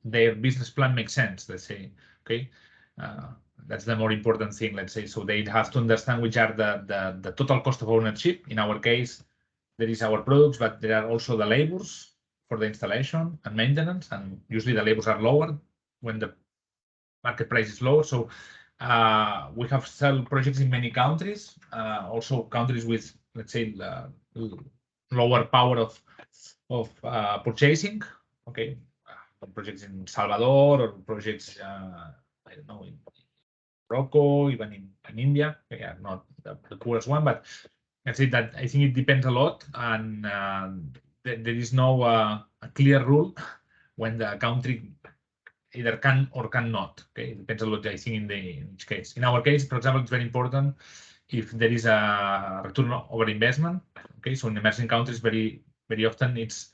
their business plan makes sense, let's say. Okay, that's the more important thing, let's say. So they have to understand which are the total cost of ownership. In our case, there is our products, but there are also the labors for the installation and maintenance, and usually the labors are lower when the market price is low. So we have several projects in many countries, also countries with, let's say, lower power of purchasing. Okay, projects in Salvador or projects I don't know, in Morocco, even in India. They are not the poorest one, but let's say that I think it depends a lot, and there is no a clear rule when the country either can or cannot. Okay, it depends a lot, I think, in each case. In our case, for example, it's very important if there is a return over investment. Okay, so in emerging countries, very often it's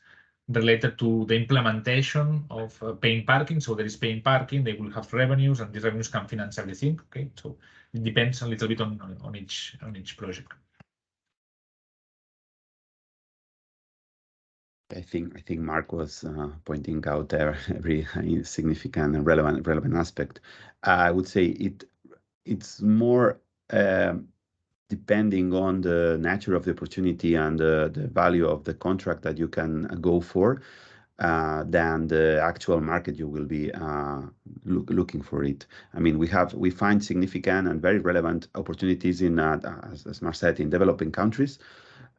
related to the implementation of paying parking. So there is paying parking, they will have revenues, and these revenues can finance everything. Okay, so it depends a little bit on each project. I think Mark was pointing out every significant and relevant aspect. I would say it's more depending on the nature of the opportunity and the value of the contract that you can go for, than the actual market you will be looking for it. I mean, we find significant and very relevant opportunities in, as Mark said, in developing countries.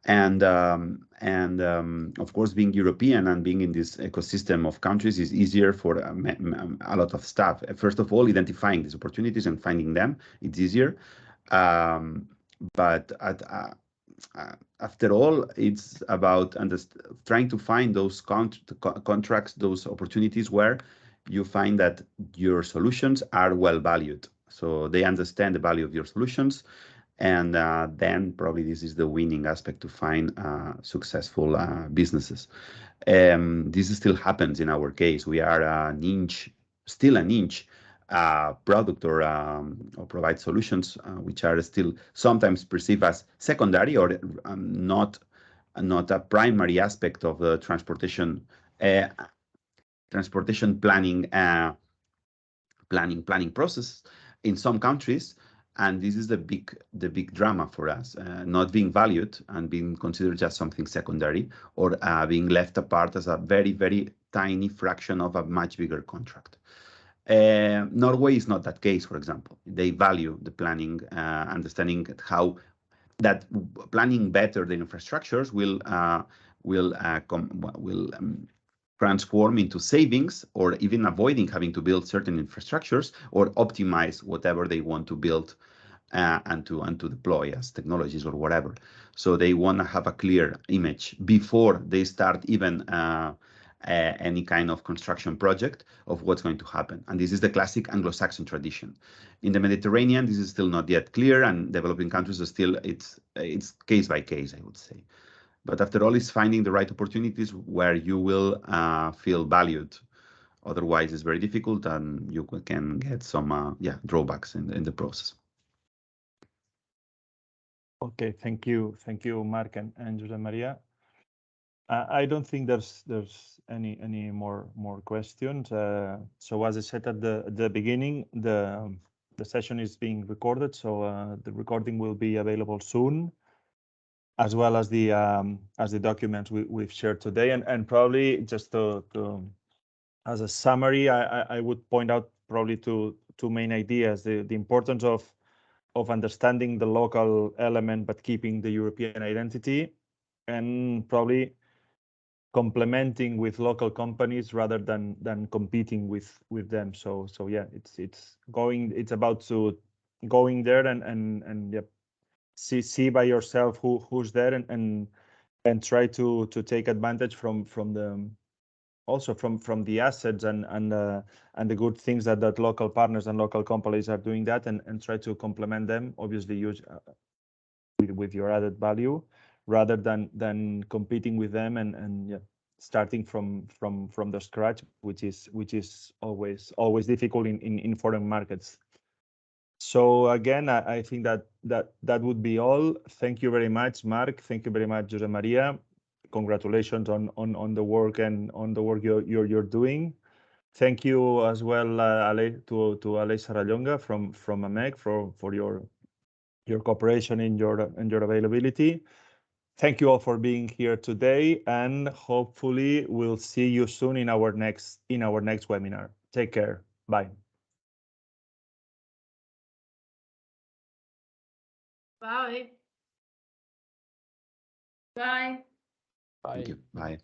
And of course, being European and being in this ecosystem of countries is easier for a lot of stuff. First of all, identifying these opportunities and finding them, it's easier. But after all, it's about trying to find those contracts, those opportunities where you find that your solutions are well valued. So they understand the value of your solutions. And then probably this is the winning aspect to find successful businesses. This still happens in our case. We are still a niche product or provide solutions which are still sometimes perceived as secondary or not a primary aspect of the transportation planning process in some countries. And this is the big drama for us, not being valued and being considered just something secondary, or being left apart as a very, very tiny fraction of a much bigger contract. Norway is not that case, for example. They value the planning, understanding how that planning better the infrastructures will transform into savings, or even avoiding having to build certain infrastructures or optimize whatever they want to build and to deploy as technologies or whatever. So they want to have a clear image before they start even any kind of construction project of what's going to happen. And this is the classic Anglo-Saxon tradition. In the Mediterranean, this is still not yet clear, and developing countries are still, it's case by case, I would say. But after all, it's finding the right opportunities where you will feel valued. Otherwise, it's very difficult, and you can get some drawbacks in the process. Okay, thank you, Mark and Jose Maria. I don't think there's any more questions. So as I said at the beginning, the session is being recorded, so the recording will be available soon, as well as the documents we've shared today. And probably just to as a summary, I would point out probably two main ideas: the importance of understanding the local element but keeping the European identity, and probably complementing with local companies rather than competing with them. So yeah, it's about going there and yeah, see by yourself who's there and try to take advantage from the assets and the good things that local partners and local companies are doing that, and try to complement them, obviously use with your added value rather than competing with them and yeah, starting from the scratch, which is always difficult in foreign markets. So again, I think that would be all. Thank you very much, Mark. Thank you very much, Jose Maria. Congratulations on the work and on the work you're doing. Thank you as well, Ale, to Ale Sarallonga from AMEC for your cooperation and your availability. Thank you all for being here today, and hopefully we'll see you soon in our next webinar. Take care. Bye. Bye. Bye. Bye. Thank you. Bye.